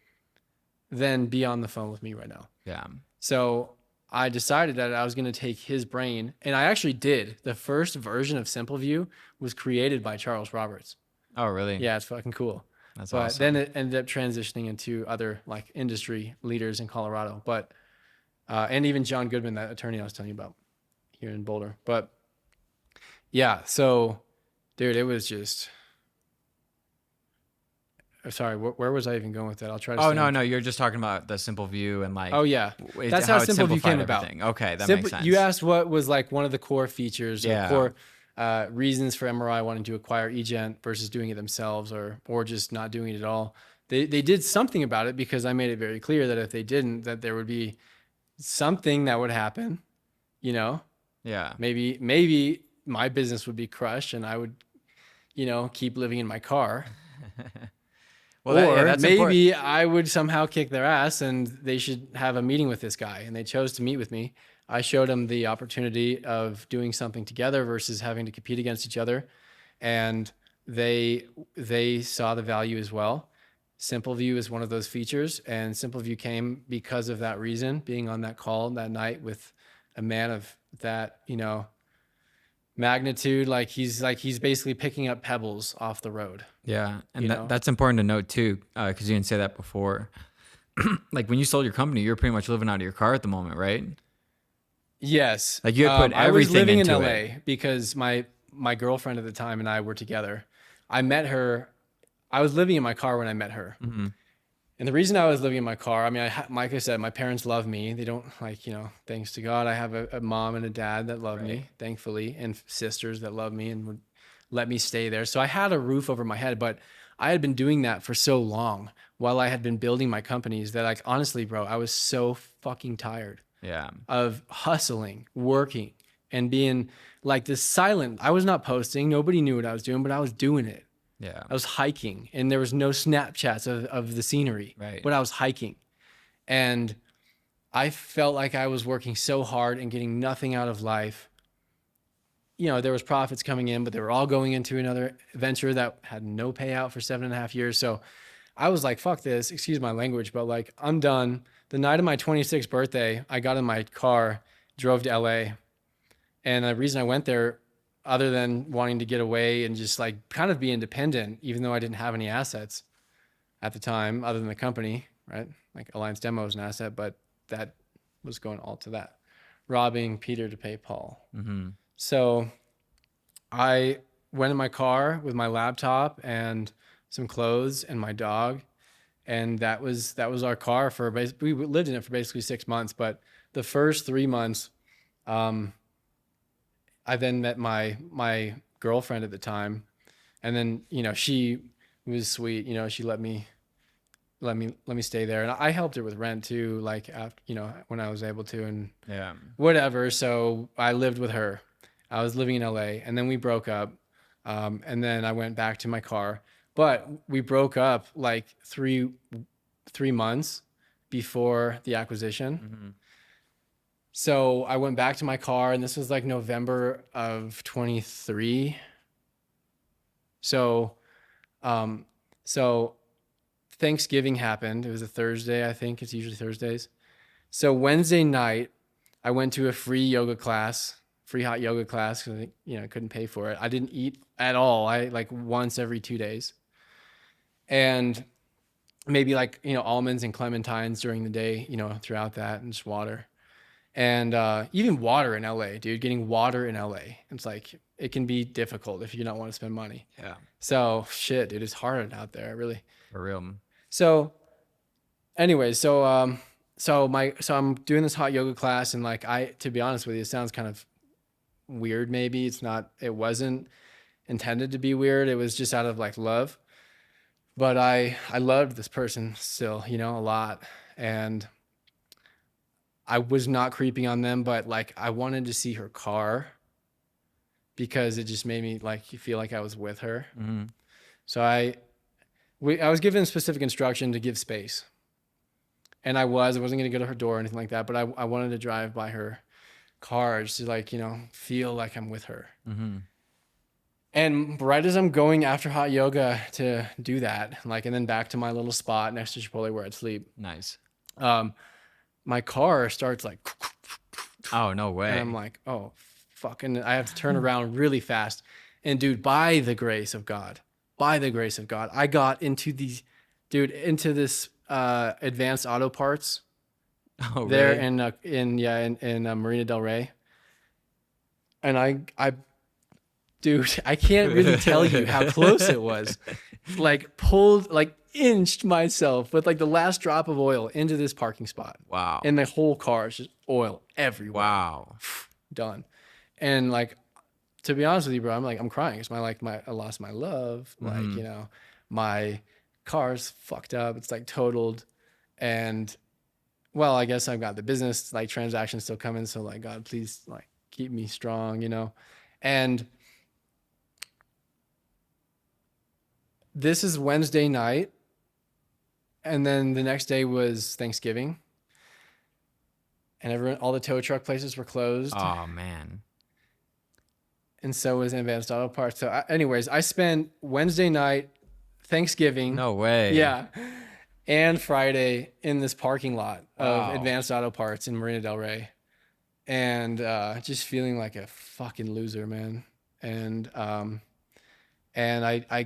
than be on the phone with me right now. Yeah. So I decided that I was going to take his brain. And I actually did. The first version of Simple View was created by Charles Roberts. Oh, really? Yeah, it's fucking cool. That's But awesome. then it ended up transitioning into other like industry leaders in Colorado. But and even John Goodman, that attorney I was telling you about here in Boulder. But yeah, so dude, it was just. Sorry, where was I even going with that? I'll try to. Oh, no, you're just talking about the simple view and like. Oh yeah, that's how how it Simple View simplified came about. everything. Okay, that makes sense. You asked what was like one of the core features, Yeah. or core reasons for MRI wanting to acquire eGen versus doing it themselves, or just not doing it at all. They did something about it because I made it very clear that if they didn't, that there would be something that would happen. You know, Yeah. maybe my business would be crushed and I would, keep living in my car. Well, Or that's maybe important. I would somehow kick their ass and they should have a meeting with this guy. And they chose to meet with me. I showed them the opportunity of doing something together versus having to compete against each other. And they saw the value as well. Simple View is one of those features. And Simple View came because of that reason, being on that call that night with a man of that, magnitude. Like he's basically picking up pebbles off the road. Yeah, and You know? that's important to note too, because you didn't say that before. Like when you sold your company, you're pretty much living out of your car at the moment, right? Yes. Like you had put I was everything living in into LA it. because my girlfriend at the time and I were together. I met her. I was living in my car when I met her. Mm-hmm. And the reason I was living in my car, I mean, like I said, my parents love me. They don't thanks to God, I have a mom and a dad that love me, thankfully, and sisters that love me and would let me stay there. So I had a roof over my head, but I had been doing that for so long while I had been building my companies that, like, honestly, bro, I was so fucking tired Yeah. of hustling, working, and being like this silent. I was not posting. Nobody knew what I was doing, but I was doing it. Yeah. I was hiking and there was no Snapchats of the scenery, Right. but I was hiking. And I felt like I was working so hard and getting nothing out of life. There was profits coming in, but they were all going into another venture that had no payout for 7.5 years. So I was like, fuck this, excuse my language, but like, I'm done. The night of my 26th birthday, I got in my car, drove to LA. And the reason I went there, other than wanting to get away and just like kind of be independent, even though I didn't have any assets at the time, other than the company, right? Like Alliance Demo is an asset, but that was going all to that. Robbing Peter to pay Paul. Mm-hmm. So I went in my car with my laptop and some clothes and my dog. And that was our car we lived in it for basically 6 months. But the first 3 months, I then met my girlfriend at the time, and then she was sweet. She let me stay there, and I helped her with rent too, like after when I was able to, and Yeah. whatever. So I lived with her. I was living in LA, and then we broke up, and then I went back to my car. But we broke up like three months before the acquisition. Mm-hmm. So I went back to my car, and this was like November of 23. So Thanksgiving happened. It was a Thursday, I think. It's usually Thursdays. So Wednesday night, I went to a free hot yoga class, because I couldn't pay for it. I didn't eat at all. I like once every 2 days. And maybe like, almonds and clementines during the day, throughout that, and just water. And even water in LA, dude, getting water in LA, it's like it can be difficult if you don't want to spend money. Yeah. So shit, dude, it's hard out there, really. For real. So anyways, so I'm doing this hot yoga class, and like to be honest with you, it sounds kind of weird. Maybe it wasn't intended to be weird. It was just out of like love. But I loved this person still, a lot. And I was not creeping on them, but like I wanted to see her car because it just made me like feel like I was with her. Mm-hmm. So I was given specific instruction to give space. And I wasn't going to go to her door or anything like that, but I wanted to drive by her car just to like, feel like I'm with her. Mm-hmm. And right as I'm going after hot yoga to do that, like, and then back to my little spot next to Chipotle where I'd sleep. Nice. My car starts like, Oh, no way. and I'm like, oh, fuck. And I have to turn around really fast. And dude, by the grace of God, I got into this Advanced Auto Parts Oh, there really? in Marina Del Rey. And dude, I can't really tell you how close it was. Like pulled, like inched myself with like the last drop of oil into this parking spot. Wow. And the whole car is just oil everywhere. Wow. Done. And like, to be honest with you, bro, I'm crying. It's I lost my love. Mm-hmm. Like, my car's fucked up. It's like totaled. And well, I guess I've got the business like transactions still coming. So like, God, please like keep me strong, And this is Wednesday night. And then the next day was Thanksgiving. And all the tow truck places were closed. Oh, man. And so was Advanced Auto Parts. So anyways, I spent Wednesday night, Thanksgiving. No way. Yeah. And Friday in this parking lot Wow. of Advanced Auto Parts in Marina Del Rey. And just feeling like a fucking loser, man. And I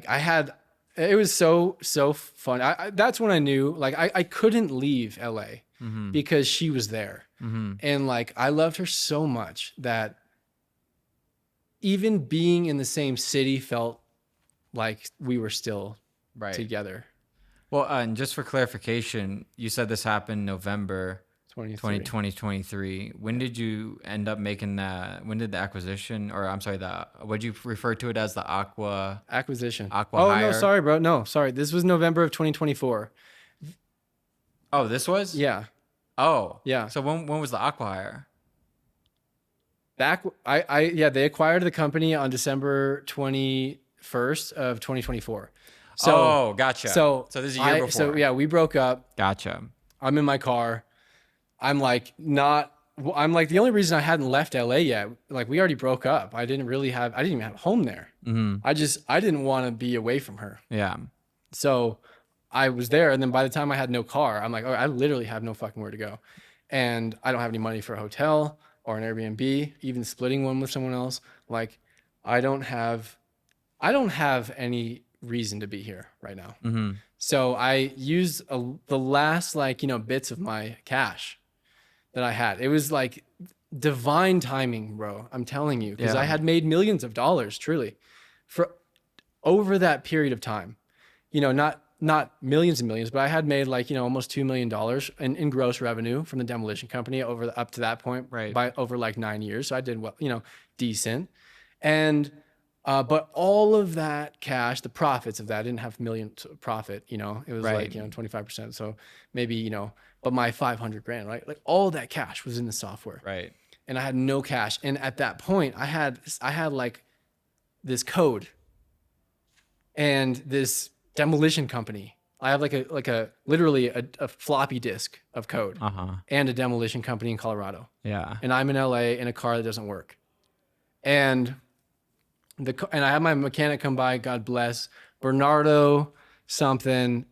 had, it was so fun. That's when I knew, like, I couldn't leave LA Mm-hmm. because she was there. Mm-hmm. And like, I loved her so much that even being in the same city felt like we were still Right. together. Well, and just for clarification, you said this happened November 2023. When did you end up making when did the acquisition, or I'm sorry, what'd you refer to it as, the Acquisition. aqua Oh, hire? no, sorry, bro. No, sorry. This was November of 2024. Oh, this was? Yeah. Oh. Yeah. So when was the aqua hire? They acquired the company on December 21st of 2024. So, oh, gotcha. So this is a year before. So yeah, we broke up. Gotcha. I'm in my car. I'm like, the only reason I hadn't left LA yet, like we already broke up. I didn't even have a home there. Mm-hmm. I didn't want to be away from her. Yeah. So I was there. And then by the time I had no car, I'm like, oh, I literally have no fucking where to go. And I don't have any money for a hotel or an Airbnb, even splitting one with someone else. Like I don't have any reason to be here right now. Mm-hmm. So I used the last bits of my cash that I had. It was like divine timing, bro. I'm telling you, because Yeah. I had made millions of dollars truly for over that period of time. Not millions and millions, but I had made almost $2 million in gross revenue from the demolition company up to that point, Right. by over like 9 years. So I did well, decent. And but all of that cash, the profits of that, I didn't have millions profit, it was Right. 25%. So maybe, but my 500 grand, right? Like all that cash was in the software. Right. And I had no cash. And at that point I had like this code and this demolition company. I have literally a floppy disk of code and a demolition company in Colorado. Yeah. And I'm in LA in a car that doesn't work. And I have my mechanic come by, God bless, Bernardo something,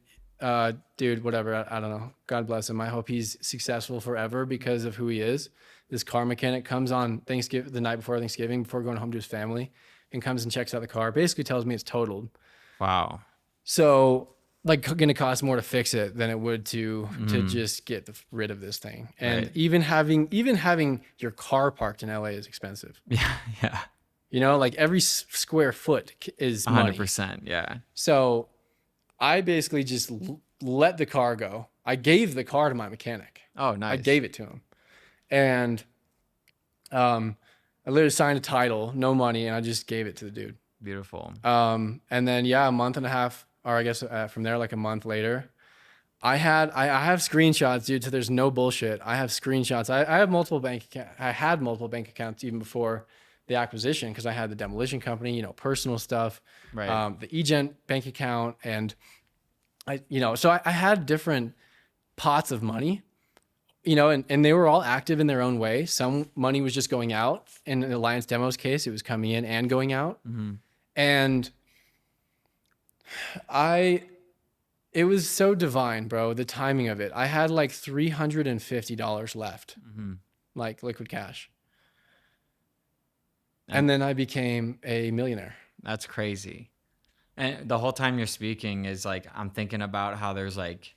dude, whatever. I don't know. God bless him. I hope he's successful forever because of who he is. This car mechanic comes on Thanksgiving, the night before Thanksgiving, before going home to his family, and comes and checks out the car. Basically tells me it's totaled. Wow. So like going to cost more to fix it than it would to Mhm. just get rid of this thing. And Right. even having your car parked in LA is expensive. Yeah. Yeah. You know, like every square foot is money. 100%. Yeah. So I basically just let the car go. I gave the car to my mechanic. Oh, I nice. gave it to him, and I literally signed a title, no money, and I just gave it to the dude. Beautiful. And then yeah, a month and a half, or I guess from there, like a month later, I have screenshots, dude. So there's no bullshit. I have screenshots. I have multiple I had multiple bank accounts even before the acquisition because I had the demolition company, you know, personal stuff, Right. the eGen bank account, and so I had different pots of money, you know, and they were all active in their own way. Some money was just going out. In the Alliance Demos case, it was coming in and going out. Mhm. And it was so divine, bro. The timing of it. I had like $350 left, Mhm. like liquid cash. And And then I became a millionaire. that's crazy. And the whole time you're speaking is like I'm thinking about how there's like,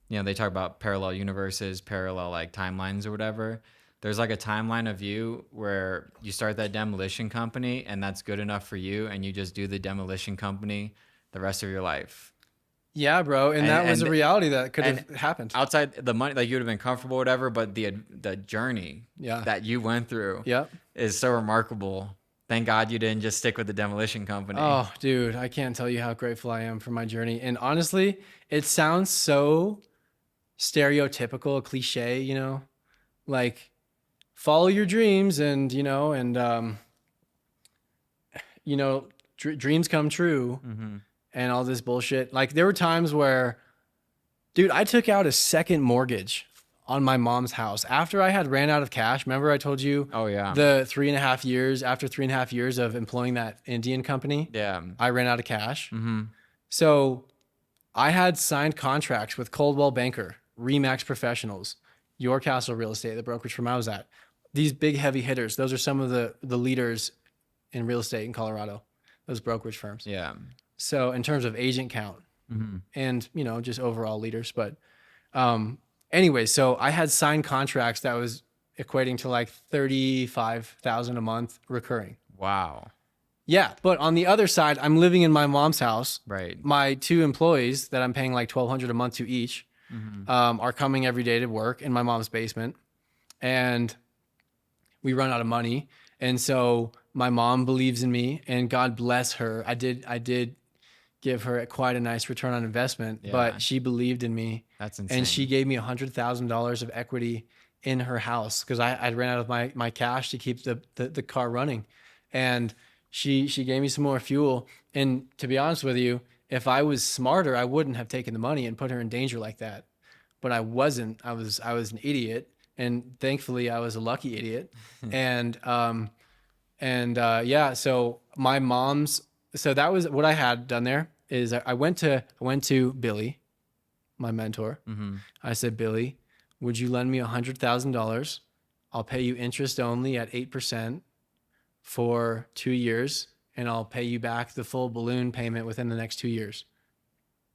you know, they talk about parallel universes, parallel like timelines or whatever. There's like a timeline of you where you start that demolition company and that's good enough for you and you just do the demolition company the rest of your life. Yeah, bro. And that was a And reality that could and have happened. outside the money, like you would have been comfortable, whatever, but the journey Yeah. that you went through Yep. is so remarkable. Thank God you didn't just stick with the demolition company. Oh, dude, I can't tell you how grateful I am for my journey. And honestly, it sounds so stereotypical, cliche, you know, like follow your dreams and, dreams come true Mm-hmm. and all this bullshit. Like there were times where, dude, I took out a second mortgage on my mom's house after I had ran out of cash. Remember I told you Oh yeah. after 3.5 years of employing that Indian company, Yeah. I ran out of cash. Mm-hmm. So I had signed contracts with Coldwell Banker, Remax Professionals, Your Castle Real Estate, the brokerage firm I was at. These big heavy hitters. Those are some of the leaders in real estate in Colorado, those brokerage firms. Yeah. So in terms of agent count Mm-hmm. and, just overall leaders. But anyway, so I had signed contracts that was equating to like $35,000 a month recurring. Wow. Yeah. But on the other side, I'm living in my mom's house. Right. My two employees that I'm paying like $1,200 a month to each Mm-hmm. are coming every day to work in my mom's basement, and we run out of money. And so my mom believes in me, and God bless her. I did give her quite a nice return on investment, Yeah. but she believed in me, That's insane. and she gave me $100,000 of equity in her house because I ran out of my cash to keep the car running, and she gave me some more fuel. And to be honest with you, if I was smarter, I wouldn't have taken the money and put her in danger like that. But I wasn't. I was an idiot, and thankfully I was a lucky idiot. and yeah, so so that was what I had done there is I went to Billy, my mentor. Mm-hmm. I said, Billy, would you lend me $100,000? I'll pay you interest only at 8% for 2 years, and I'll pay you back the full balloon payment within the next 2 years.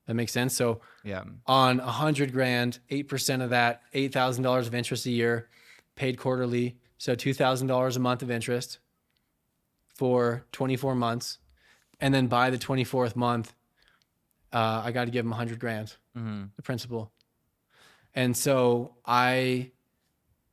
That makes sense. So Yeah. on $100,000, 8% of that, $8,000 of interest a year, paid quarterly. So $2,000 a month of interest for 24 months. And then by the 24th month, I got to give him $100,000, Mm-hmm. the principal. And so I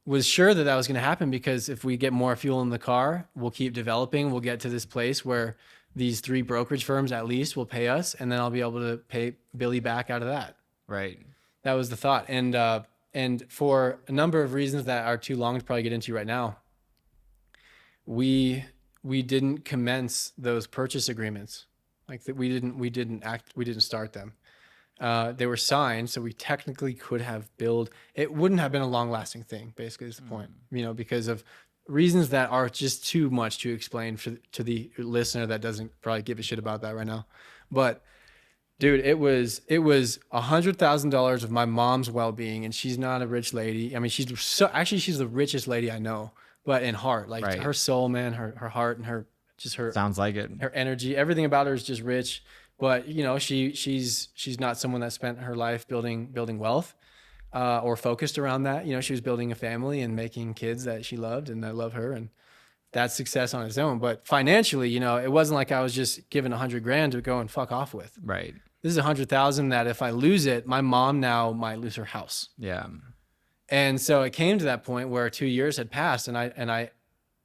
was sure that was going to happen because if we get more fuel in the car, we'll keep developing. We'll get to this place where these 3 brokerage firms at least will pay us, and then I'll be able to pay Billy back out of that. Right. That was the thought. And for a number of reasons that are too long to probably get into right now, we didn't commence those purchase agreements. Like that we didn't start them. They were signed, so we technically could have billed. It wouldn't have been a long-lasting thing, basically, is the point. Because of reasons that are just too much to explain to the listener that doesn't probably give a shit about that right now. But dude, it was $100,000 of my mom's well-being, and she's not a rich lady. I mean, she's the richest lady I know, but in heart, like Right. her soul, man, her heart, and her Sounds like it. her energy, everything about her is just rich. but you know, she's not someone that spent her life building wealth, or focused around that. You know, she was building a family and making kids that she loved, and I love her, and that's success on its own. But financially, you know, it wasn't like I was just given 100 grand to go and fuck off with. Right. This is 100,000 that if I lose it, my mom now might lose her house. Yeah. And so it came to that point where 2 years had passed, and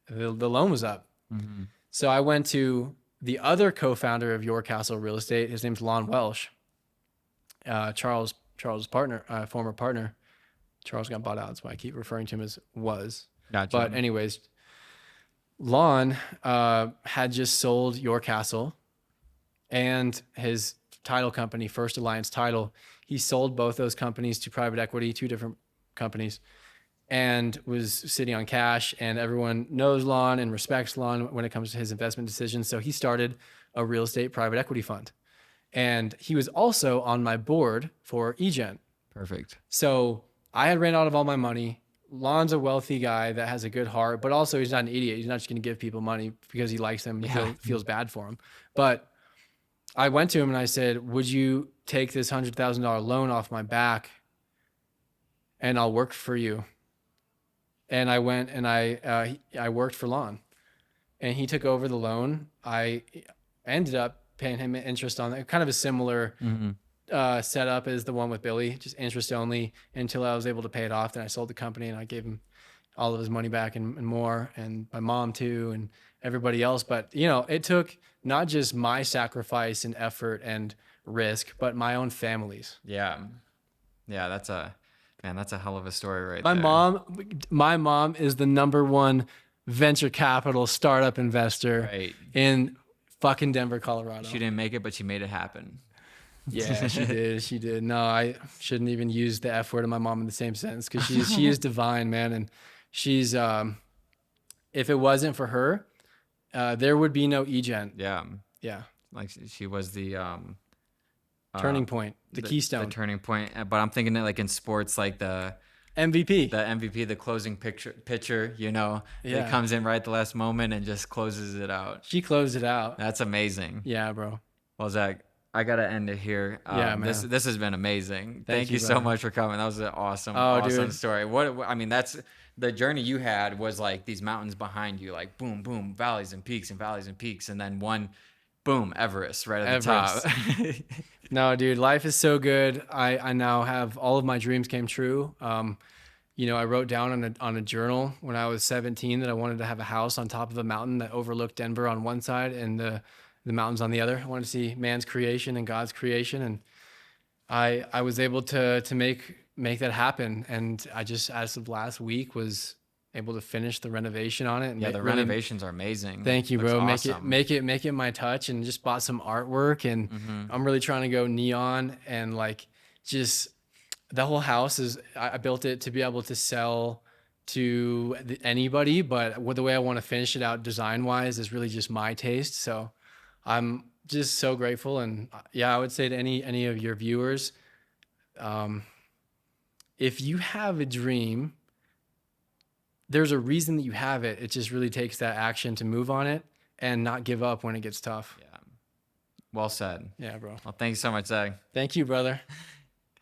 the loan was up. Mm-hmm. So I went to the other co-founder of Your Castle Real Estate. His name's Lon Welsh. Charles' partner, former partner. Charles got bought out. That's why I keep referring to him as was. Gotcha. But anyways, Lon had just sold Your Castle and his title company, First Alliance Title. He sold both those companies to private equity, 2 different companies, and was sitting on cash. And everyone knows Lon and respects Lon when it comes to his investment decisions. So he started a real estate private equity fund. And he was also on my board for eGen. Perfect. So I had ran out of all my money. Lon's a wealthy guy that has a good heart, but also he's not an idiot. He's not just going to give people money because he likes them, feels bad for them. But I went to him and I said, would you take this $100,000 loan off my back and I'll work for you? And I went and I worked for Lon, and he took over the loan. I ended up paying him interest on it, kind of a similar setup as the one with Billy, just interest only until I was able to pay it off. Then I sold the company and I gave him all of his money back and more, and my mom too, and everybody else. But you know, it took not just my sacrifice and effort and risk, but my own family's. Yeah. Yeah. That's a hell of a story right My there. my mom is the #1 venture capital startup investor Right. in fucking Denver, Colorado. She didn't make it, but she made it happen. Yeah, she did. She did. No, I shouldn't even use the F word of my mom in the same sentence, because she is divine, man. And she's, if it wasn't for her, there would be no eGen. Yeah. Yeah. Like she was the Turning point, the keystone. The turning point. But I'm thinking that like in sports, like the MVP. the closing pitcher, you know, Yeah. it comes in right at the last moment and just closes it out. She closed it out. That's amazing. Yeah, bro. Well, Zach, I gotta end it here. Yeah, man. This has been amazing. Thank you, you so brother. much for coming. That was an awesome, Oh, awesome dude. story. What I mean, that's the journey you had was like these mountains behind you, like boom, boom, valleys and peaks and valleys and peaks, and then one, boom, Everest right at the top. No, dude, life is so good. I now have all of my dreams came true. You know, I wrote down on a journal when I was 17 that I wanted to have a house on top of a mountain that overlooked Denver on one side and the mountains on the other. I wanted to see man's creation and God's creation, and I was able to make that happen. And I just, as of last week, was able to finish the renovation on it. And Yeah, the really, renovations are amazing. thank you, Looks bro. awesome. Make it my touch, and just bought some artwork, and I'm really trying to go neon, and like just the whole house is, I built it to be able to sell to anybody, but the way I want to finish it out design wise is really just my taste. So I'm just so grateful. And yeah, I would say to any of your viewers, if you have a dream, there's a reason that you have it. It just really takes that action to move on it and not give up when it gets tough. Yeah. Well said. Yeah, bro. Well, thanks so much, Zach. Thank you, brother.